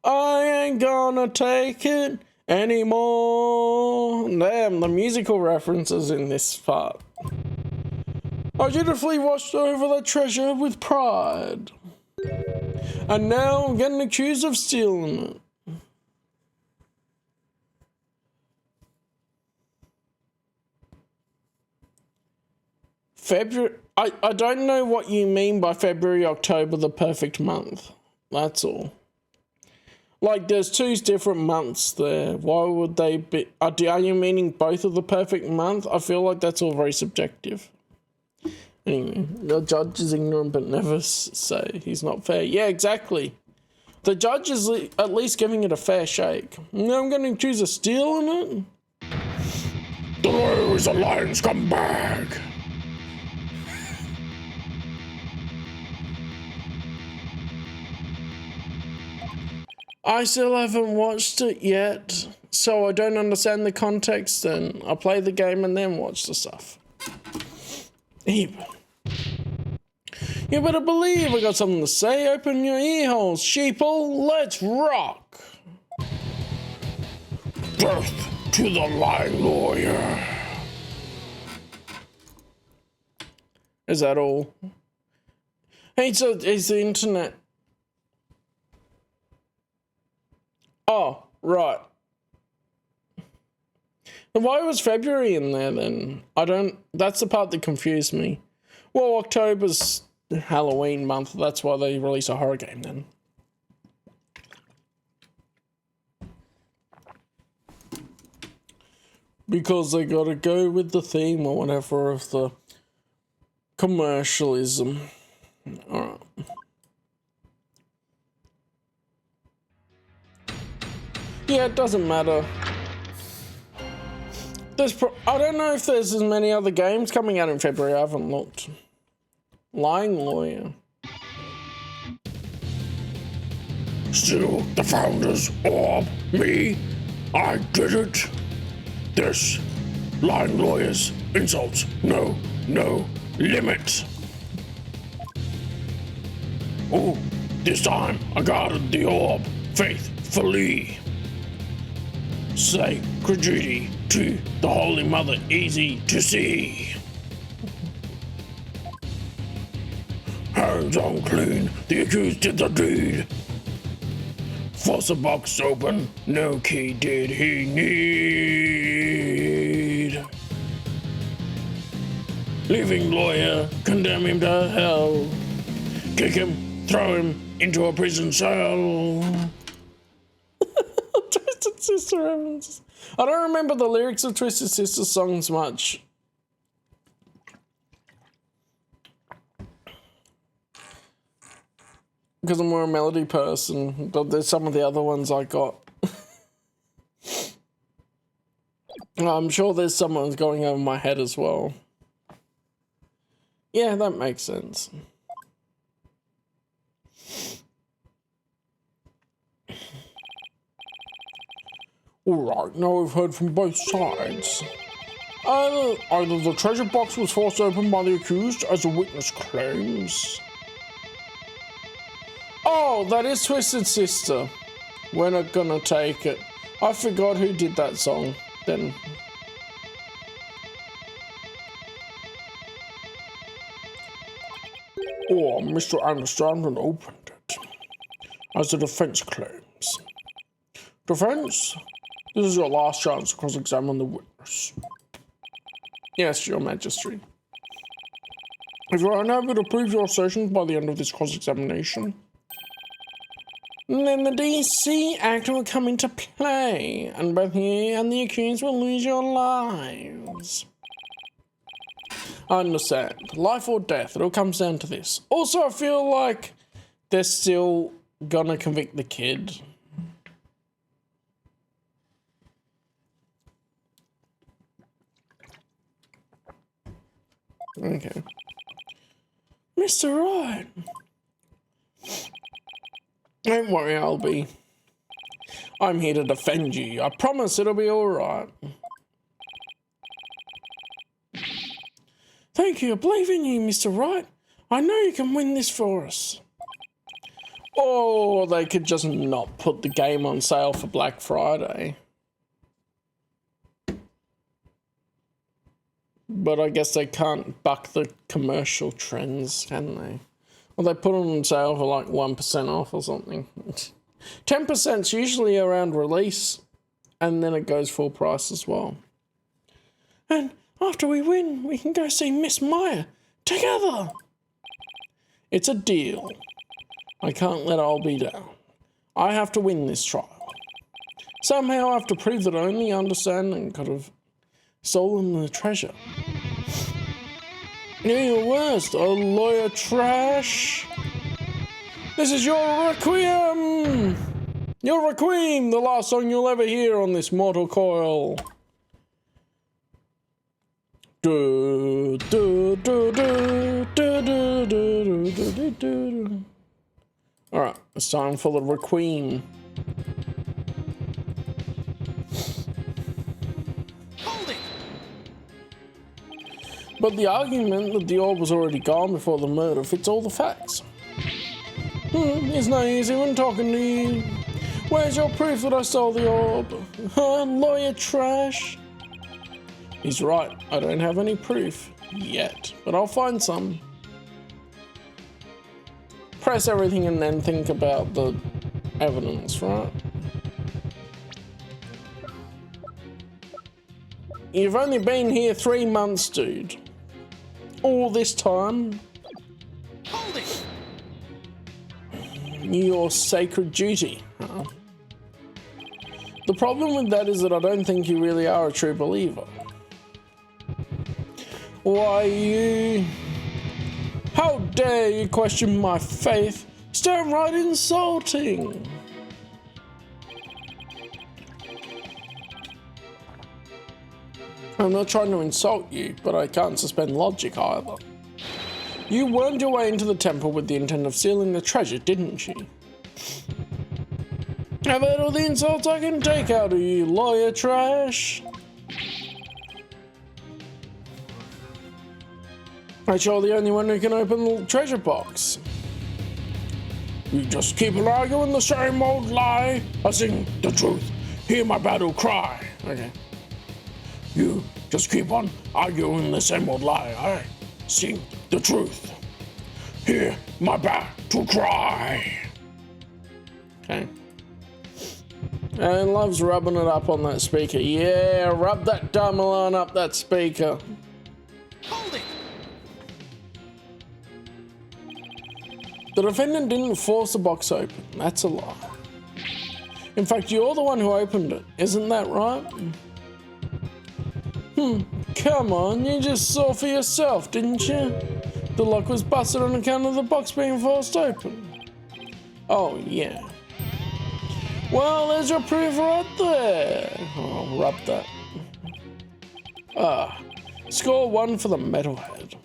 I ain't gonna take it anymore. Damn, the musical references in this part. I dutifully watched over the treasure with pride. And now I'm getting accused of stealing it. February. I don't know what you mean by February, October, the perfect month. That's all. Like, there's two different months there. Why would they be? Are you meaning both of the perfect month? I feel like that's all very subjective. Anyway, the judge is ignorant but never say he's not fair. Yeah, exactly. The judge is at least giving it a fair shake. Now I'm going to choose a steal in it. The lawyer is a lying scumbag. I still haven't watched it yet, so I don't understand the context, and I play the game and then watch the stuff. You better believe I got something to say. Open your ear holes, sheeple. Let's rock. Death to the lying lawyer. Is that all? Hey, so is the internet... Oh, right. And why was February in there then? That's the part that confused me. Well, October's Halloween month. That's why they release a horror game then. Because they gotta go with the theme or whatever of the commercialism. Alright. Yeah, it doesn't matter. I don't know if there's as many other games coming out in February. I haven't looked. Lying lawyer. Still the founders or me? I did it. This lying lawyer's insults. No limit. Oh, this time I guarded the orb faithfully. Sacred duty to the Holy Mother, easy to see. Hands on clean, the accused did the deed. Force the box open, no key did he need. Leaving lawyer, condemn him to hell. Kick him, throw him into a prison cell. Twisted Sister references. I don't remember the lyrics of Twisted Sister songs much. Because I'm more a melody person, but there's some of the other ones I got. I'm sure there's someone's going over my head as well. Yeah, that makes sense. Alright, now we've heard from both sides. Either the treasure box was forced open by the accused, as the witness claims. Oh, that is Twisted Sister. We're not gonna take it. I forgot who did that song then. Or Mr. Understanding opened it, as the defense claims. Defense, this is your last chance to cross-examine the witness. Yes, Your Majesty. If you are unable to prove your assertions by the end of this cross-examination, then the DC Act will come into play, and both you and the accused will lose your lives. I understand. Life or death, it all comes down to this. Also, I feel like they're still gonna convict the kid. Okay. Mr. Wright. Don't worry, I'm here to defend you. I promise it'll be alright. Thank you, I believe in you, Mr. Wright. I know you can win this for us. Or they could just not put the game on sale for Black Friday. But I guess they can't buck the commercial trends, can they? Well, they put them on sale for like 1% off or something. 10%'s usually around release, and then it goes full price as well. And after we win, we can go see Miss Maya together. It's a deal. I can't let Olby down. I have to win this trial. Somehow I have to prove that only understanding could have stolen the treasure. You're your worst, oh lawyer trash. This is your requiem. Your requiem, the last song you'll ever hear on this mortal coil. Do, do, do, do, do, do, do, do, do, do. All right, it's time for the requiem. But the argument that the orb was already gone before the murder fits all the facts. It's not easy when talking to you. Where's your proof that I stole the orb? Lawyer trash. He's right, I don't have any proof yet, but I'll find some. Press everything and then think about the evidence, right? You've only been here 3 months, dude. All this time. Hold it. Your sacred duty. Huh? The problem with that is that I don't think you really are a true believer. Why you... How dare you question my faith? It's downright insulting. I'm not trying to insult you, but I can't suspend logic either. You wormed your way into the temple with the intent of stealing the treasure, didn't you? I've heard all the insults I can take out of you, lawyer trash. I'm sure the only one who can open the treasure box. You just keep on arguing the same old lie. I sing the truth. Hear my battle cry. Okay. You just keep on arguing the same old lie. I sing the truth. Hear my battle cry. Okay. And loves rubbing it up on that speaker. Yeah, rub that Damelan up that speaker. Hold it. The defendant didn't force the box open. That's a lie. In fact, you're the one who opened it. Isn't that right? Come on, you just saw for yourself, didn't you? The lock was busted on account of the box being forced open. Oh, yeah. Well, there's your proof right there. Oh, rub that. Score 1 for the metalhead.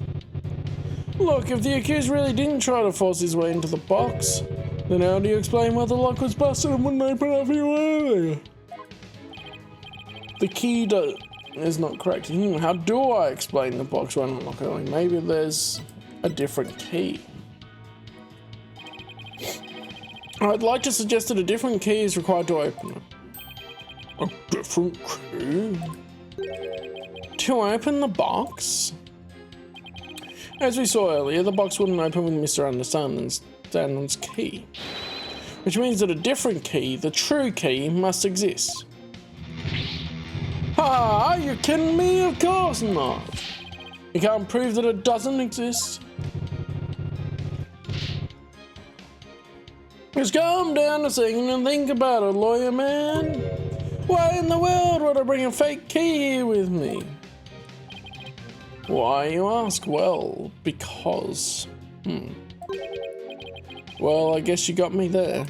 Look, if the accused really didn't try to force his way into the box, then how do you explain why the lock was busted and wouldn't open up for you earlier? The key is not correct. How do I explain the box won't unlock early? Maybe there's a different key. I'd like to suggest that a different key is required to open it. A different key? To open the box? As we saw earlier, the box wouldn't open with Mr. Understanding's key. Which means that a different key, the true key, must exist. Ha! Are you kidding me? Of course not! You can't prove that it doesn't exist. Just calm down a second and think about it, lawyer man. Why in the world would I bring a fake key here with me? Why, you ask? Well, because... Well, I guess you got me there.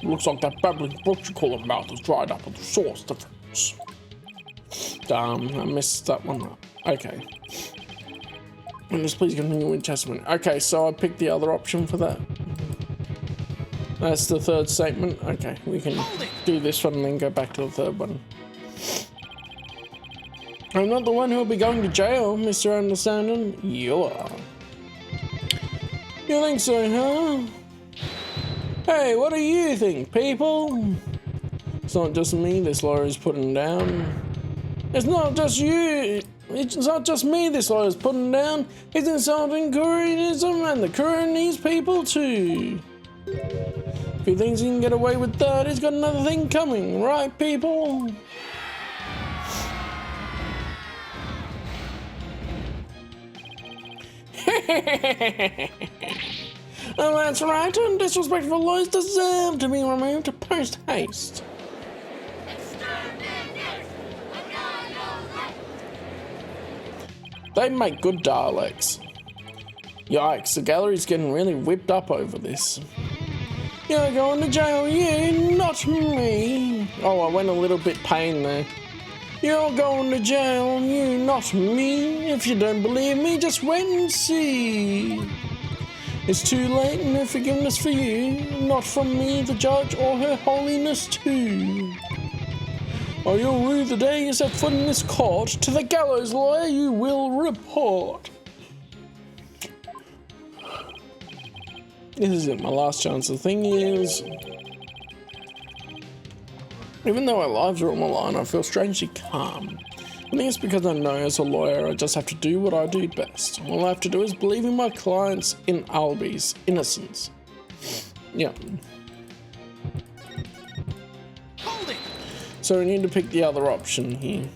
Looks like that babbling brook you call a mouth is dried up with the source difference. Damn, I messed that one up. Okay. And just please continue in testament. Okay, so I picked the other option for that. That's the third statement. Okay, we can do this one and then go back to the third one. I'm not the one who will be going to jail, Mr. Understanding. You are. You think so, huh? Hey, what do you think, people? It's not just me this lawyer is putting down. It's not just you. It's not just me this lawyer is putting down. He's insulting Koreanism and the Koreanese people too. If he thinks he can get away with that, he's got another thing coming, right, people? Oh, that's right, and disrespectful lawyers deserve to be removed post haste. They make good dialects. Yikes, the gallery's getting really whipped up over this. You're going to jail, you, not me. Oh, I went a little bit pain there. You're going to jail, you, not me. If you don't believe me, just wait and see. It's too late, no forgiveness for you. Not from me, the judge, or her holiness too. Oh, you'll rue the day you set foot in this court. To the gallows, lawyer, you will report. This isn't my last chance. The thing is, even though our lives are on the line, I feel strangely calm. I think it's because I know as a lawyer I just have to do what I do best. All I have to do is believe in my clients in Albi's innocence. Yeah. Hold it! So we need to pick the other option here.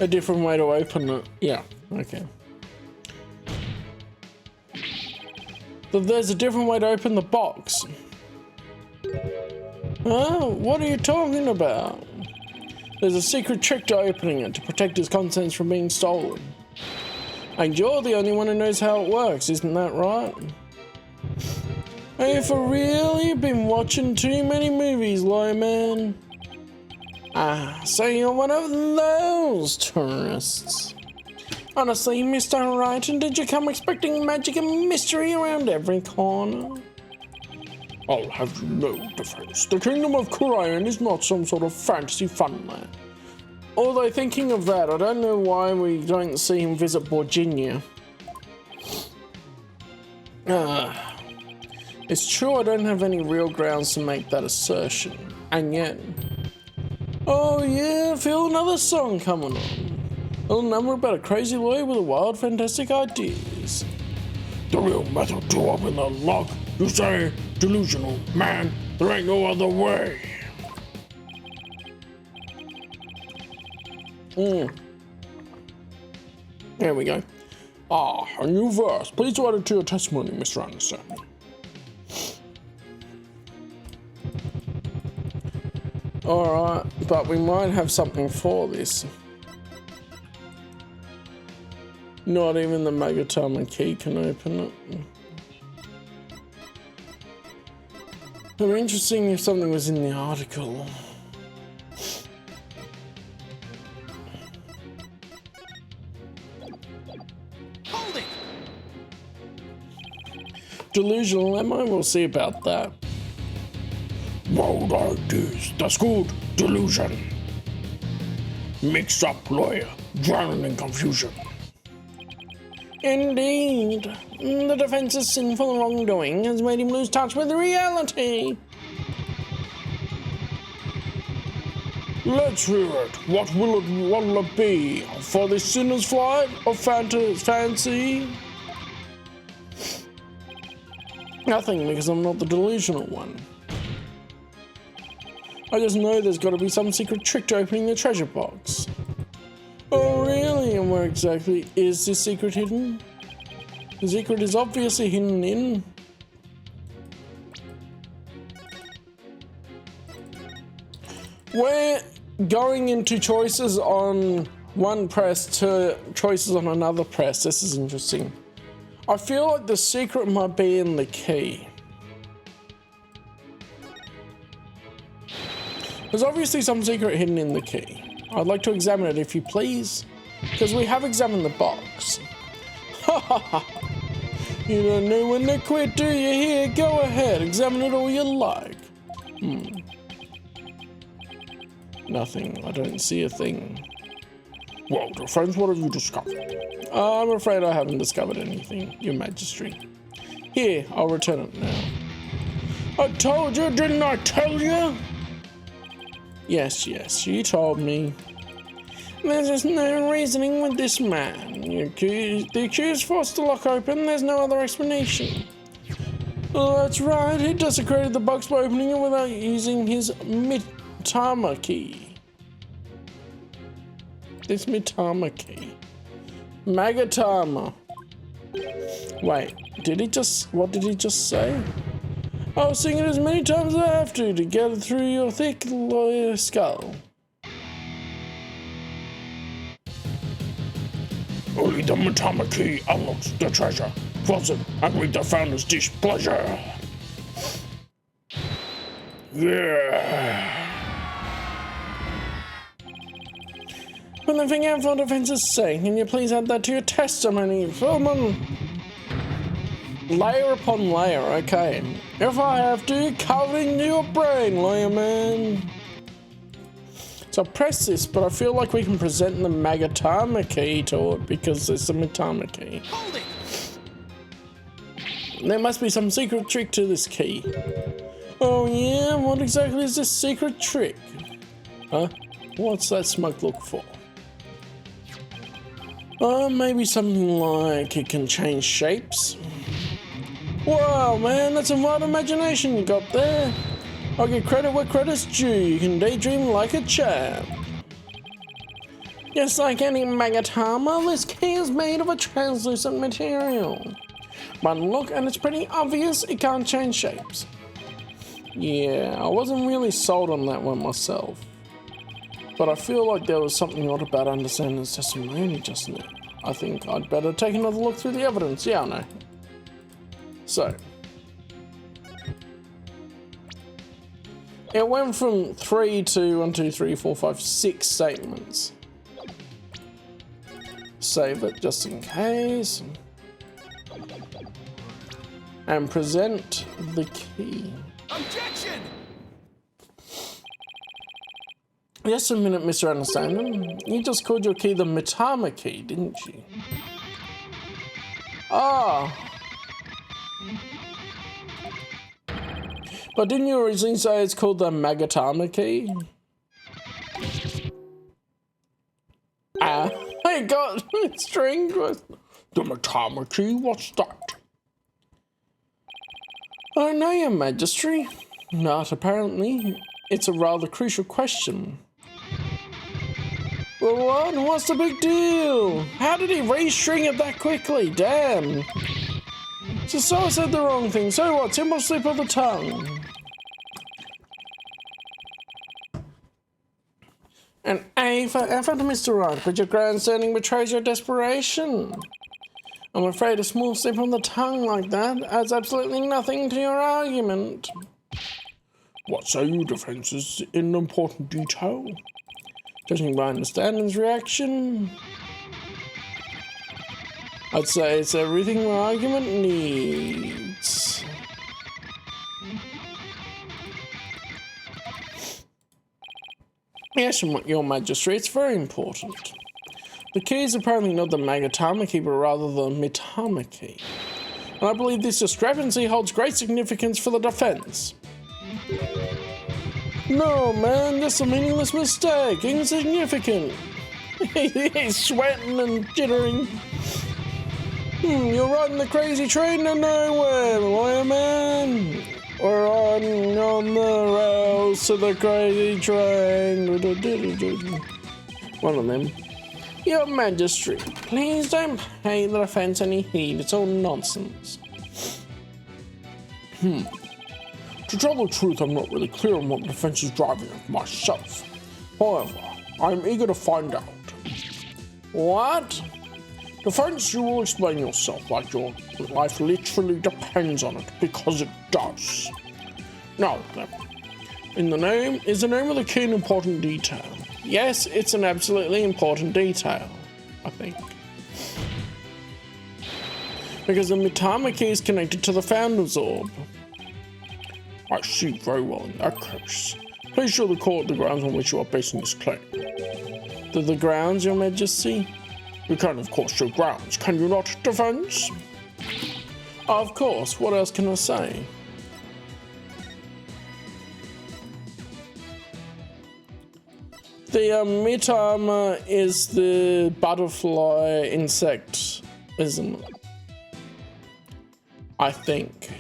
A different way to open it. Yeah, okay. But there's a different way to open the box. Oh, what are you talking about? There's a secret trick to opening it to protect its contents from being stolen. And you're the only one who knows how it works, isn't that right? Are you for real? You've been watching too many movies, lawyer man. Ah, so you're one of those tourists. Honestly, Mr. Wright, and did you come expecting magic and mystery around every corner? I'll have you know, Defense, the Kingdom of Korean is not some sort of fantasy funland. Although thinking of that, I don't know why we don't see him visit Virginia. It's true I don't have any real grounds to make that assertion, and yet... Oh yeah, feel another song coming on. A little number about a crazy lawyer with wild, fantastic ideas. The real method to open the lock, you say? Delusional, man. There ain't no other way. There we go. Ah, a new verse. Please add it to your testimony, Mr. Anderson. Alright, but we might have something for this. Not even the Magatama key can open it. It'd be interesting if something was in the article. Hold it! Delusional, am I? We'll see about that. Wild ideas. That's good. Delusion. Mixed up lawyer. Drowning in confusion. Indeed. The defense's sinful wrongdoing has made him lose touch with reality. Let's hear it. What'll it be? For the sinner's flight or fancy? Nothing, because I'm not the delusional one. I just know there's got to be some secret trick to opening the treasure box. Oh really? And where exactly is this secret hidden? The secret is obviously hidden in... We're going into choices on one press to choices on another press. This is interesting. I feel like the secret might be in the key. There's obviously some secret hidden in the key. I'd like to examine it if you please, because we have examined the box. Ha ha ha! You don't know when to quit, do you? Here, go ahead, examine it all you like. Nothing. I don't see a thing. Well, defense, what have you discovered? I'm afraid I haven't discovered anything, Your Majesty. Here, I'll return it now. I told you, didn't I tell you? Yes, you told me. There's just no reasoning with this man. The accused forced the lock open, there's no other explanation. Oh, that's right, he desecrated the box by opening it without using his Mitama key. This Mitama key. Magatama. Wait, what did he just say? I'll sing it as many times as I have to get it through your thick lawyer skull. Only the Mitama key unlocks the treasure. Cross it and read the founder's displeasure. Yeah. Put the thing out for defense's sake, can you please add that to your testimony, Philman? Layer upon layer, okay. If I have to, carve it into your brain, lawyer man. So I'll press this, but I feel like we can present the Magatama key to it because it's the Mitama key. Hold it! There must be some secret trick to this key. Oh yeah? What exactly is this secret trick? Huh? What's that smoke look for? Maybe something like it can change shapes? Wow, man, that's a wild imagination you got there. I'll give credit where credit's due. You can daydream like a champ. Just like any Magatama, this key is made of a translucent material. But look, and it's pretty obvious it can't change shapes. Yeah, I wasn't really sold on that one myself. But I feel like there was something odd about understanding his testimony just now. I think I'd better take another look through the evidence. Yeah, I know. So. It went from 3 to 1, 2, 3, 4, 5, 6 statements. Save it just in case. And present the key. Objection! Just a minute, Mr. Understanding. You just called your key the Mitama key, didn't you? Ah. But didn't you originally say it's called the Magatama key? I got string. The Mitama key? What's that? I know, Your Majesty. Not apparently. It's a rather crucial question. Well, what? What's the big deal? How did he restring it that quickly? Damn. So I said the wrong thing. So what? Simple slip of the tongue. An A for effort, Mr. Wright, but your grandstanding betrays your desperation. I'm afraid a small slip on the tongue like that adds absolutely nothing to your argument. What say you, defense, is an important detail? Judging by understanding's reaction, I'd say it's everything my argument needs. Yes, Your Majesty, it's very important. The key is apparently not the Magatama key, but rather the Mitama key. And I believe this discrepancy holds great significance for the defense. No, man, that's a meaningless mistake. Insignificant. He's sweating and jittering. You're riding the crazy train to nowhere, lawyer man. We're on the rails to the crazy train. One of them. Your Majesty, please don't pay the defense any heed. It's all nonsense. To tell the truth, I'm not really clear on what the defense is driving at myself. However, I'm eager to find out. What? Defense, you will explain yourself like your life literally depends on it, because it does. Now then, is the name of the key an important detail? Yes, it's an absolutely important detail, I think. Because the Mitama key is connected to the Founder's Orb. I see very well in that case. Please show the court the grounds on which you are basing this claim. The grounds, Your Majesty? You can, of course, show grounds, can you not, defense? Of course, what else can I say? The Mitama is the butterfly insect, isn't it? I think.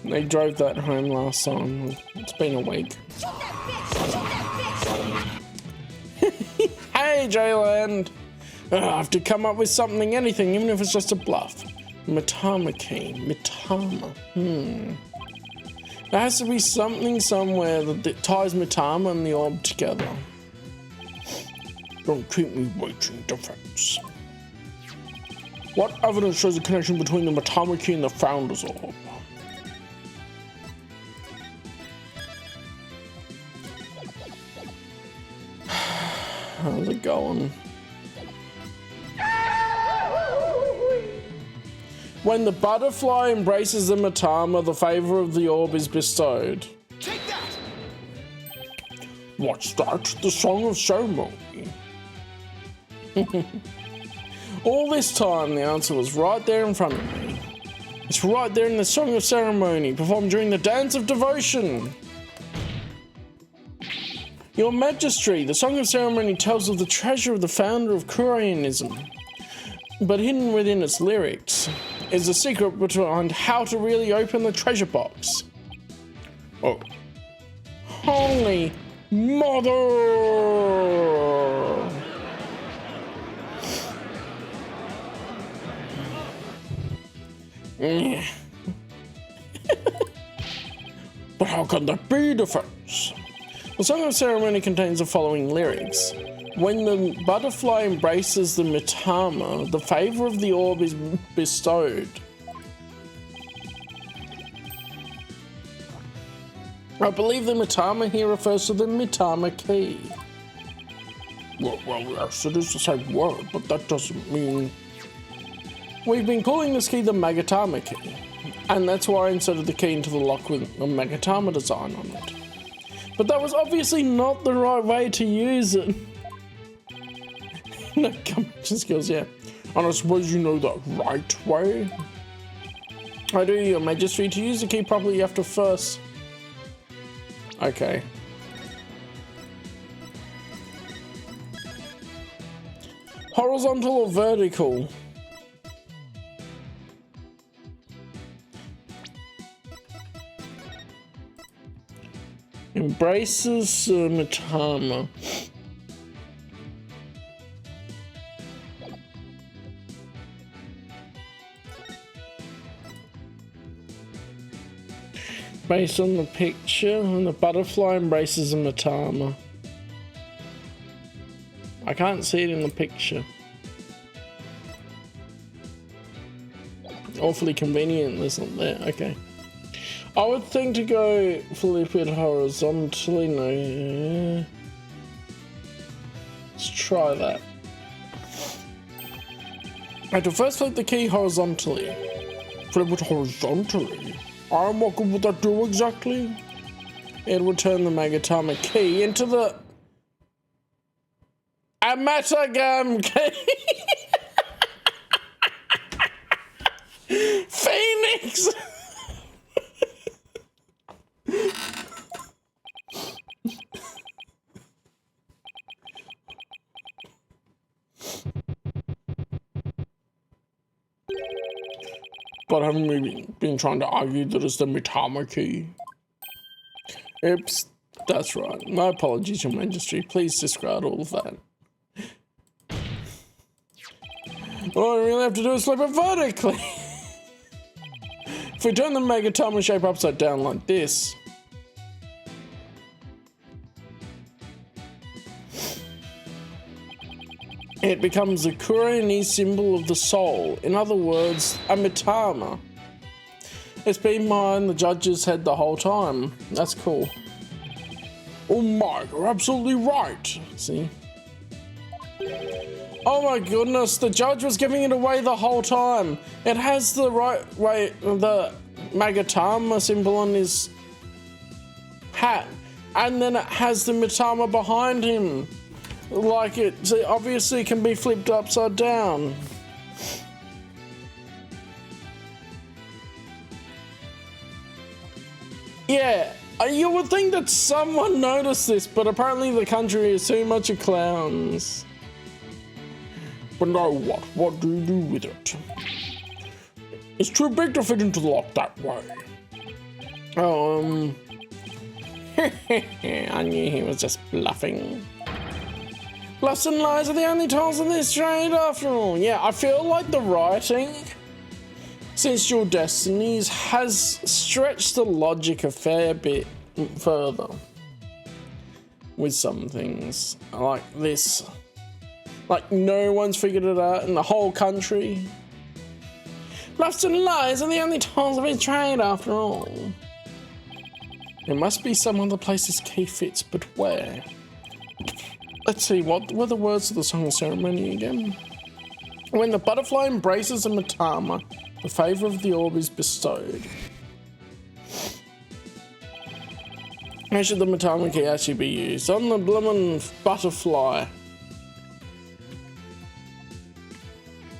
They drove that home last time. It's been a week. Hey, Jayland! I have to come up with something, anything, even if it's just a bluff. Mitama key. Mitama. There has to be something somewhere that ties Mitama and the orb together. Don't keep me waiting, defense. What evidence shows a connection between the Mitama key and the Founder's orb? How's it going? When the butterfly embraces the Mitama, the favor of the orb is bestowed. Take that! What's that? The Song of Ceremony. All this time, the answer was right there in front of me. It's right there in the Song of Ceremony, performed during the Dance of Devotion. Your Majesty, the Song of Ceremony tells of the treasure of the founder of Koreanism, but hidden within its lyrics is the secret behind how to really open the treasure box. Oh. Holy mother! But how can that be, defense? The Song of Ceremony contains the following lyrics. When the butterfly embraces the Mitama, the favor of the orb is bestowed. I believe the Mitama here refers to the Mitama key. Well, yes, it is the same word, but that doesn't mean... We've been calling this key the Magatama key, and that's why I inserted the key into the lock with a Magatama design on it. But that was obviously not the right way to use it. No combination skills, yeah. And I suppose you know the right way? I do, Your Majesty. To use the key properly, you have to first... Okay. Horizontal or vertical? Embraces Mitama. Based on the picture, and the butterfly embraces a Mitama. I can't see it in the picture. Awfully convenient, isn't there? Okay. I would think to go flip it horizontally. No. Let's try that. I have to first flip the key horizontally. Flip it horizontally? And what good would that do exactly? It will turn the Magatama key into the Amatagam key. Phoenix. But haven't we been trying to argue that it's the Mitama key? Oops, that's right. My apologies, Your Majesty. Please discard all of that. All I really have to do is flip it vertically. If we turn the Magatama shape upside down like this, it becomes a Kureini symbol of the soul. In other words, a Mitama. It's been behind the judge's head the whole time. That's cool. Oh my, you're absolutely right. See? Oh my goodness, the judge was giving it away the whole time. It has the the Magatama symbol on his hat, and then it has the Mitama behind him. Like it obviously can be flipped upside down. Yeah, you would think that someone noticed this, but apparently the country is too much of clowns. But now what? What do you do with it? It's too big to fit into the lock that way. Oh, I knew he was just bluffing. Bluffs and lies are the only tools in this trade after all. Yeah, I feel like the writing since Your Destinies has stretched the logic a fair bit further with some things like this. Like no one's figured it out in the whole country. Bluffs and lies are the only tools of his trade after all. There must be some other place this key fits, but where? Let's see, what were the words of the song ceremony again? When the butterfly embraces a Mitama, the favour of the orb is bestowed. How should the Mitama key actually be used? On the bloomin' butterfly.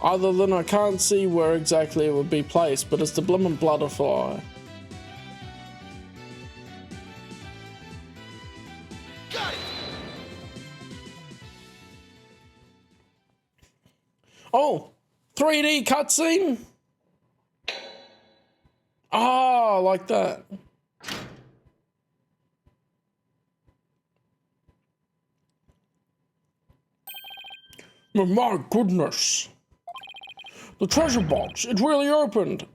Other than I can't see where exactly it would be placed, but it's the bloomin' butterfly. Got it! Oh, 3D cutscene? Oh, like that. Oh, my goodness. The treasure box, it really opened.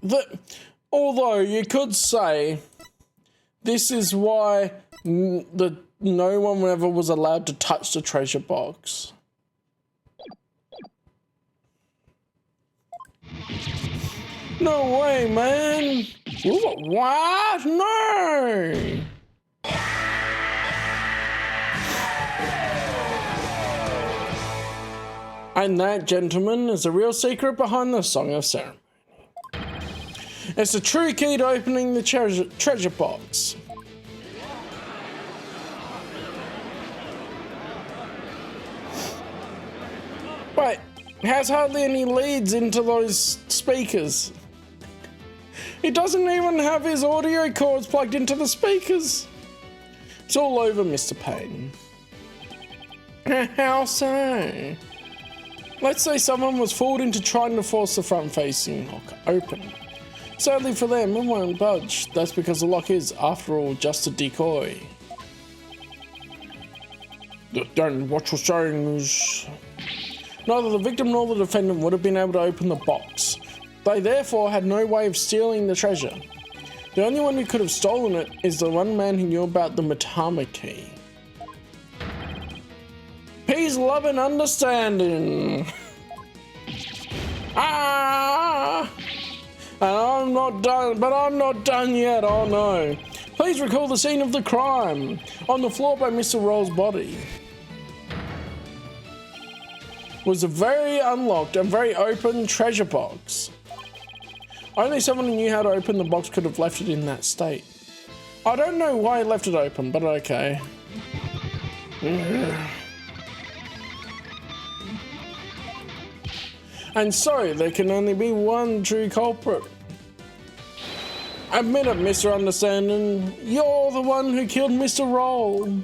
Although you could say this is why no one ever was allowed to touch the treasure box. No way, man. What? No. And that, gentlemen, is the real secret behind the Song of Ceremony. It's the true key to opening the treasure box. Wait, has hardly any leads into those speakers. He doesn't even have his audio cords plugged into the speakers. It's all over, Mr. Payne. How so? Let's say someone was fooled into trying to force the front-facing lock open. Sadly for them, it won't budge. That's because the lock is, after all, just a decoy. Then what you're saying is... Neither the victim nor the defendant would have been able to open the box. They therefore had no way of stealing the treasure. The only one who could have stolen it is the one man who knew about the Mitama key. Peace, love, and understanding. Ah! And I'm not done, but I'm not done yet, oh no. Please recall the scene of the crime. On the floor by Mr. Roll's body was a very unlocked and very open treasure box. Only someone who knew how to open the box could have left it in that state. I don't know why he left it open, but okay. And so, there can only be one true culprit. Admit it, Mr. Understanding. You're the one who killed Mr. Roll.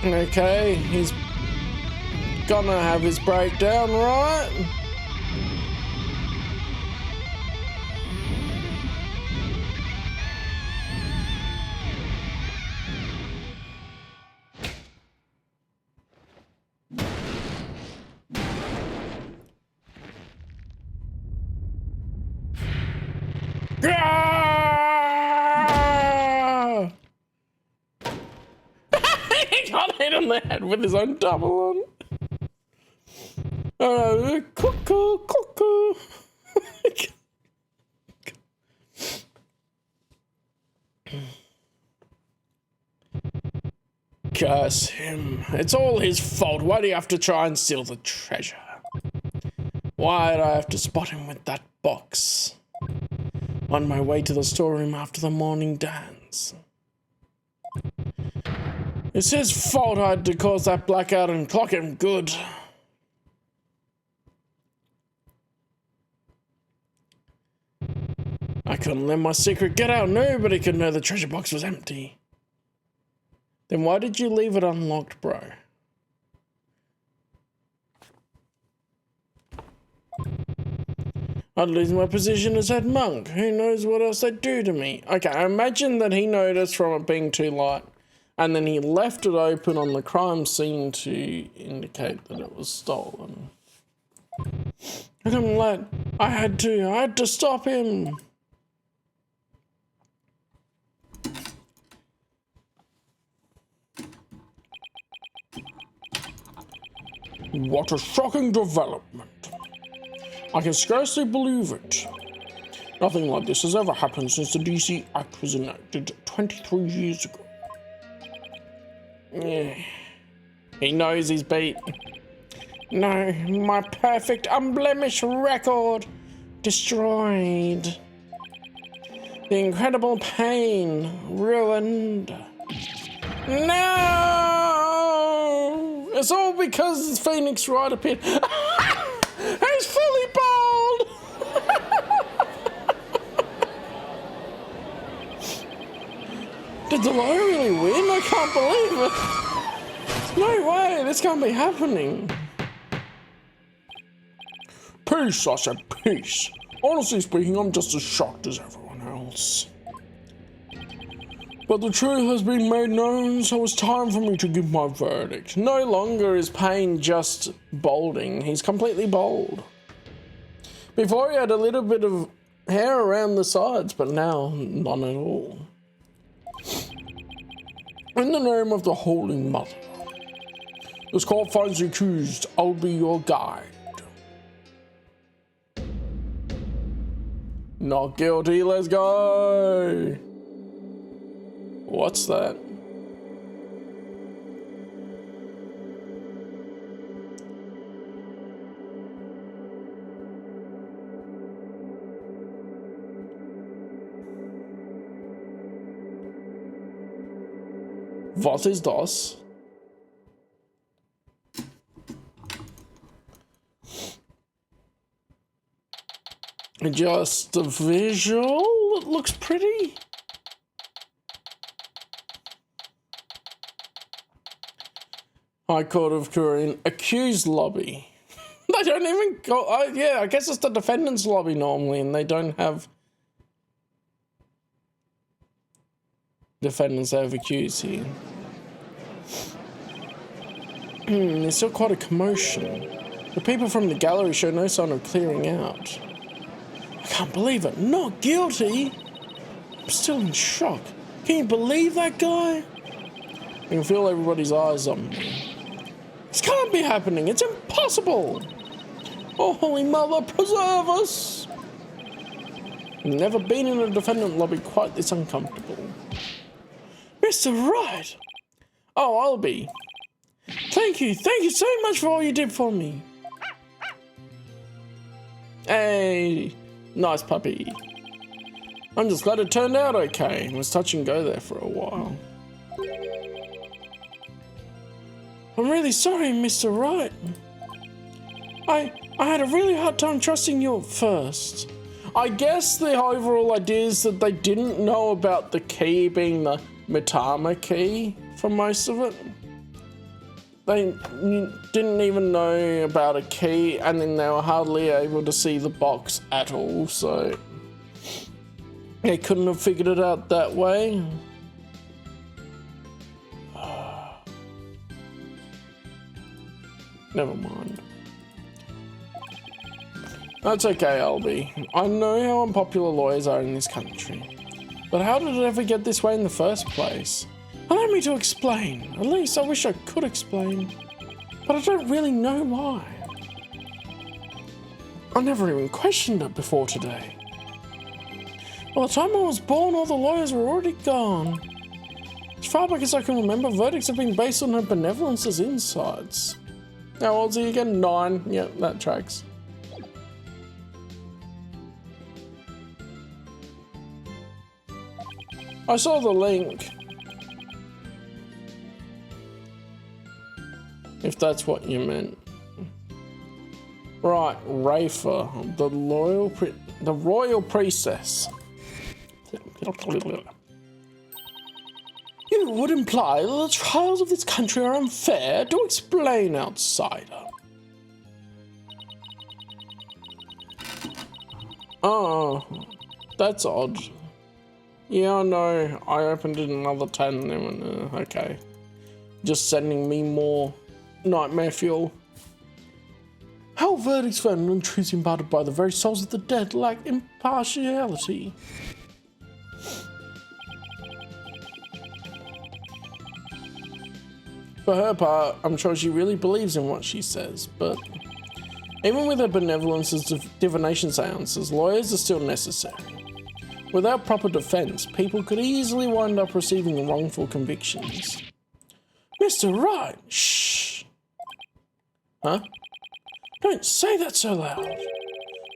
Okay, he's gonna have his breakdown, right? He got hit on the head with his own double on. Cuckoo, cuckoo. Curse him. It's all his fault. Why do you have to try and steal the treasure? Why do I have to spot him with that box? On my way to the storeroom after the morning dance. It's his fault I had to cause that blackout and clock him good. I couldn't let my secret get out. Nobody could know the treasure box was empty. Then why did you leave it unlocked, bro? I'd lose my position as head monk. Who knows what else they'd do to me? Okay, I imagine that he noticed from it being too light, and then he left it open on the crime scene to indicate that it was stolen. I couldn't let... I had to stop him. What a shocking development. I can scarcely believe it. Nothing like this has ever happened since the DC Act was enacted 23 years ago. Yeah. He knows he's beat. No, my perfect, unblemished record destroyed. The incredible pain ruined. No! It's all because Phoenix Wright appeared. He's fully bald! Did the lawyer really win? I can't believe it. No way, this can't be happening. Peace, I said peace. Honestly speaking, I'm just as shocked as everyone else. But the truth has been made known, so it's time for me to give my verdict. No longer is Payne just balding, he's completely bald. Before he had a little bit of hair around the sides, but now none at all. In the name of the Holy Mother, this court finds the accused. I'll be your guide. Not guilty, let's go! What's that? Was ist das? Just a visual? It looks pretty. High Court of Korean accused lobby. They don't even go. Yeah, I guess it's the defendant's lobby normally, and they don't have defendants that have accused here. There's still quite a commotion. The people from the gallery show no sign of clearing out. I can't believe it. Not guilty? I'm still in shock. Can you believe that guy? I can feel everybody's eyes on me. This can't be happening. It's impossible. Oh, Holy Mother, preserve us. I've never been in a defendant lobby quite this uncomfortable. Mr. Wright. Oh, I'll be. Thank you so much for all you did for me. Hey, nice puppy. I'm just glad it turned out okay. It was touch and go there for a while. I'm really sorry, Mr. Wright. I had a really hard time trusting you at first. I guess the overall idea is that they didn't know about the key being the Mitama key for most of it. They didn't even know about a key, and then they were hardly able to see the box at all, so they couldn't have figured it out that way. Never mind. That's okay, Albie. I know how unpopular lawyers are in this country. But how did it ever get this way in the first place? Allow me to explain. At least I wish I could explain. But I don't really know why. I never even questioned it before today. By the time I was born, all the lawyers were already gone. As far back as I can remember, verdicts have been based on her benevolence's insights. How old is he again? 9. Yeah, that tracks. I saw the link. If that's what you meant. Right, Rafa, the royal priestess. You would imply that the trials of this country are unfair. Do explain, outsider. Oh, that's odd. Yeah, I know. I opened it another 10 and then went, okay. Just sending me more nightmare fuel. How verdicts found and truths imparted by the very souls of the dead lack impartiality. For her part, I'm sure she really believes in what she says, but even with her benevolence's divination seances, lawyers are still necessary. Without proper defense, people could easily wind up receiving wrongful convictions. Mr. Wright, shh. Huh? Don't say that so loud.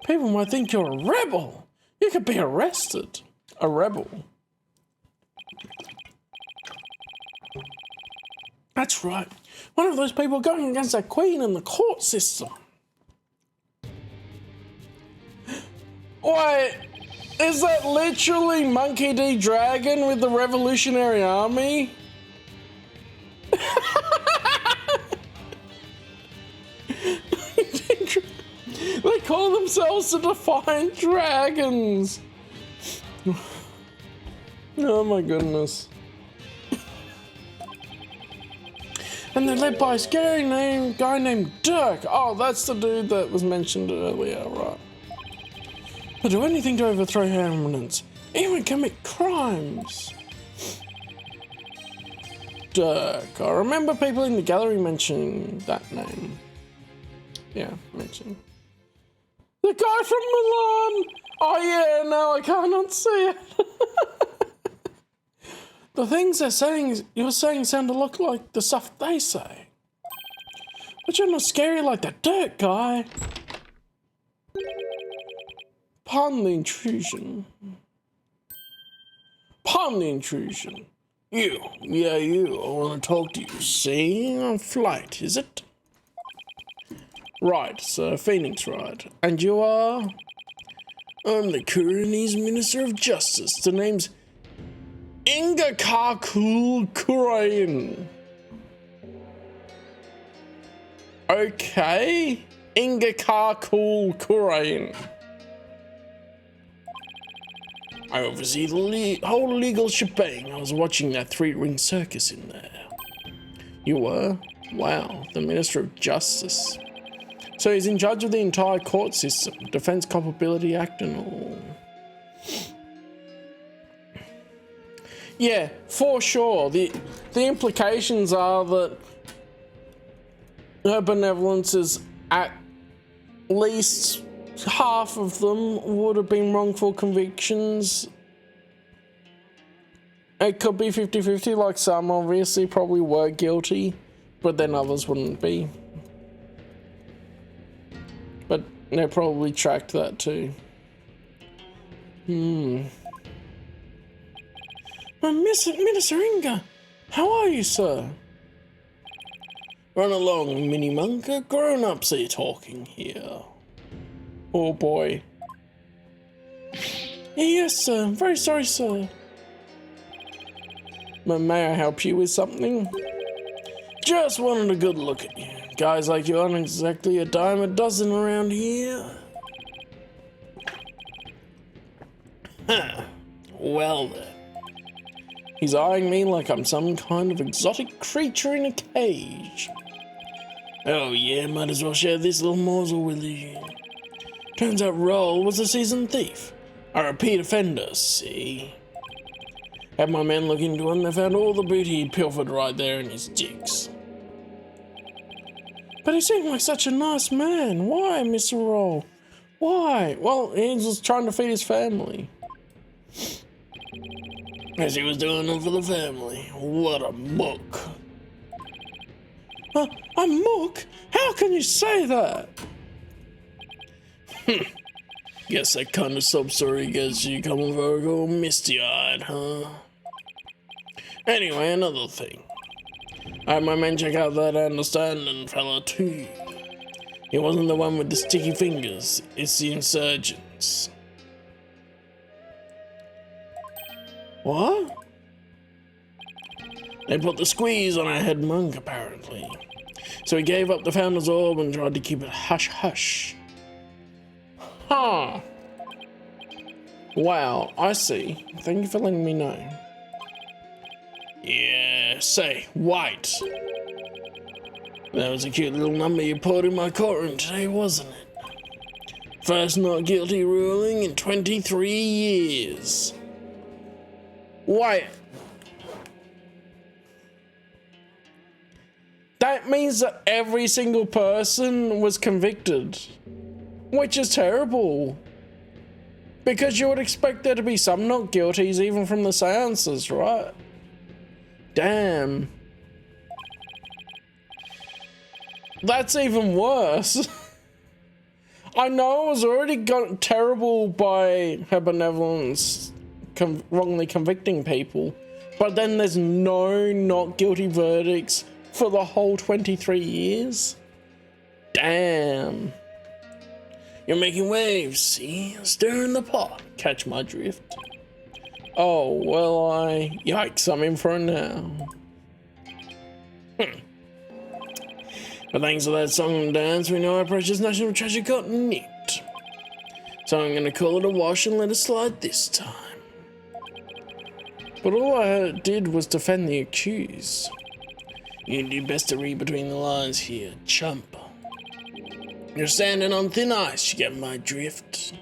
People might think you're a rebel. You could be arrested. A rebel. That's right. One of those people going against the Queen and the court system. Wait, is that literally Monkey D. Dragon with the Revolutionary Army? They call themselves the Defiant Dragons. Oh my goodness. And they're led by a scary guy named Dirk. Oh, that's the dude that was mentioned earlier, right? They'll do anything to overthrow her eminence, even commit crimes. Dirk. I remember people in the gallery mentioning that name. Yeah, mentioning. The guy from Milan! Oh yeah, no, I can't unsee it. The things you're saying sound a lot like the stuff they say. But you're not scary like that Dirk guy. Pardon the intrusion. Pardon the intrusion. You, yeah you, I want to talk to you. See, on flight, is it? Right, Sir Phoenix Wright. And you are? I'm the Kuranese Minister of Justice. The name's Ingakakul Kurain. Okay. Ingakakul Kurain. I oversee the whole legal shebang. I was watching that 3-ring circus in there. You were? Wow, the Minister of Justice. So he's in charge of the entire court system, Defense Culpability Act and all. Yeah, for sure. The implications are that her benevolence is at least half of them would have been wrongful convictions. It could be 50-50, like some obviously probably were guilty, but then others wouldn't be. But they probably tracked that too. Minister Inga, how are you, sir? Run along, Mini Monka. Grown-ups are talking here. Oh boy. Yes, sir. I'm very sorry, sir. But may I help you with something? Just wanted a good look at you. Guys like you aren't exactly a dime a dozen around here. Huh. Well then. He's eyeing me like I'm some kind of exotic creature in a cage. Oh yeah, might as well share this little morsel with you. Turns out Roll was a seasoned thief. A repeat offender, see? Had my men look into him, they found all the booty he'd pilfered right there in his digs. But he seemed like such a nice man. Why, Mr. Roll? Why? Well, he was trying to feed his family. As he was doing it for the family. What a muck. A muck? How can you say that? Guess that kind of sub-story gets you coming over all misty-eyed, huh? Anyway, another thing. I had my men check out that understanding fella too. He wasn't the one with the sticky fingers, it's the insurgents. What? They put the squeeze on our head monk, apparently. So he gave up the Founder's Orb and tried to keep it hush-hush. Huh. Wow, I see. Thank you for letting me know. Yeah, say, Wright. That was a cute little number you put in my courtroom today, wasn't it? First not guilty ruling in 23 years. Wait. That means that every single person was convicted. Which is terrible. Because you would expect there to be some not guilties even from the seances, right? Damn. That's even worse. I know it was already got terrible by her benevolence wrongly convicting people, but then there's no not guilty verdicts for the whole 23 years? Damn. You're making waves, see? Stirring the pot. Catch my drift. Oh, well, yikes, I'm in for it now. But thanks to that song and dance, we know our precious national treasure got nicked. So I'm gonna call it a wash and let it slide this time. But all I did was defend the accused. You do best to read between the lines here, chump. You're standing on thin ice, you get my drift.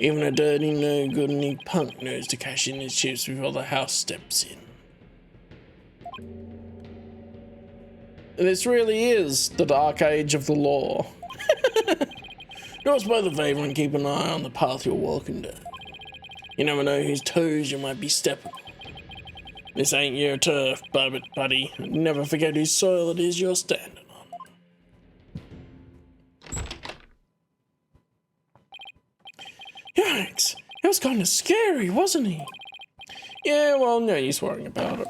Even a dirty, no-good-any punk knows to cash in his chips before the house steps in. This really is the dark age of the law. Do us both a favor and keep an eye on the path you're walking down. You never know whose toes you might be stepping on. This ain't your turf, buddy. Never forget whose soil it is you're standing on. Yikes, that was kind of scary, wasn't he? Yeah, well, no use worrying about it.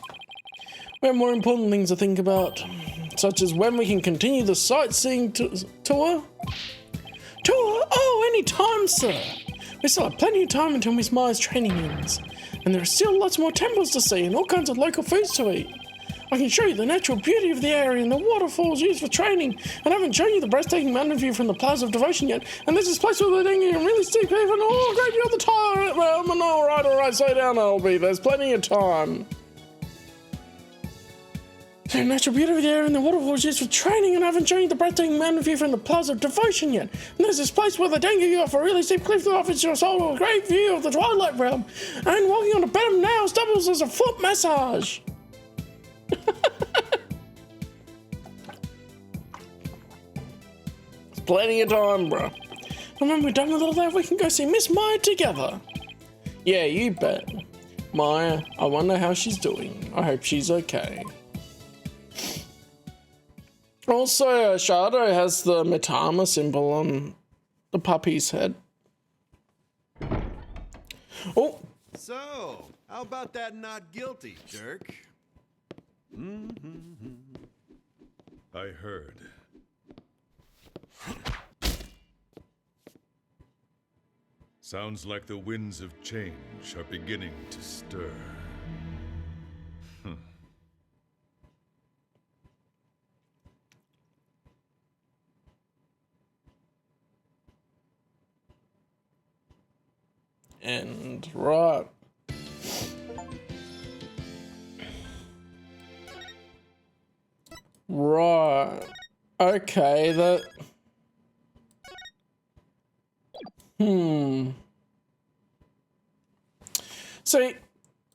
We have more important things to think about, such as when we can continue the sightseeing tour. Tour? Oh, any time, sir. We still have plenty of time until Miss Maya's training ends, and there are still lots more temples to see and all kinds of local foods to eat. I can show you the natural beauty of the area and the waterfalls used for training, and I haven't shown you the breathtaking mountain view from the Plaza of Devotion yet, and there's this place with a dinghy and really steep cliff and great view of the tire. Well, alright, slow down, Albie. There's plenty of time. The natural beauty of the area and the waterfalls used for training, and I haven't shown you the breathtaking mountain view from the Plaza of Devotion yet. And there's this place where they dangle you off a really steep cliff that offers your soul a great view of the Twilight Realm. And walking on a bed of nails doubles as a foot massage. There's plenty of time, bro. And when we're done with all that, we can go see Miss Maya together. Yeah, you bet. Maya, I wonder how she's doing. I hope she's okay. Also, Shadow has the Mitama symbol on the puppy's head. Oh! So, how about that not guilty, Dirk? I heard. Sounds like the winds of change are beginning to stir. And right. Right. Okay, that... See,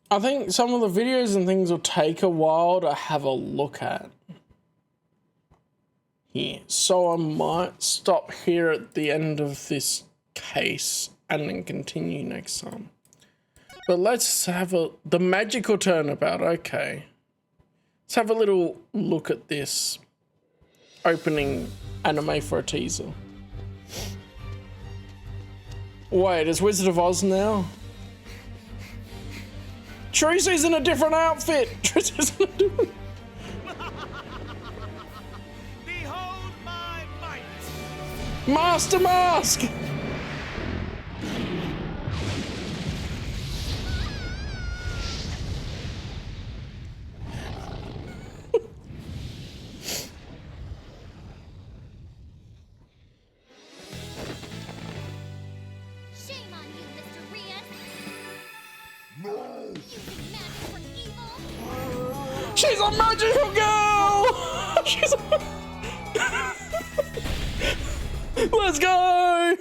I think some of the videos and things will take a while to have a look at. here. So I might stop here at the end of this case and then continue next time. But let's have the magical turnabout. Okay. Let's have a little look at this opening anime for a teaser. Wait, is Wizard of Oz now? Tracy's in a different outfit. Tracy's in a different... Behold my might! Master Mask! Shame on you, Mr. Rias. No! Using magic for evil? She's a magical girl! She's a... Let's go!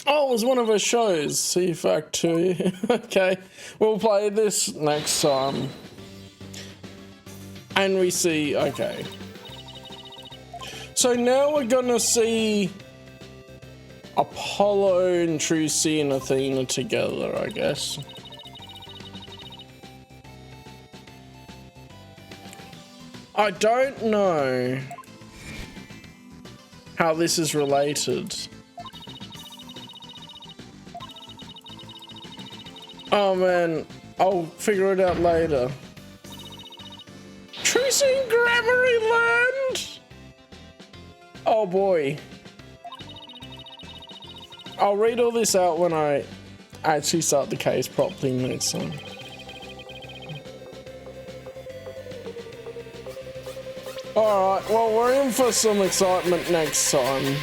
Oh, it was one of her shows. See fact 2. Okay, we'll play this next time. And we see, okay. So now we're gonna see Apollo and Trucy and Athena together, I guess. I don't know how this is related. Oh man, I'll figure it out later. Trucy in Grammary Land? Oh boy. I'll read all this out when I actually start the case properly next time. Alright, well we're in for some excitement next time.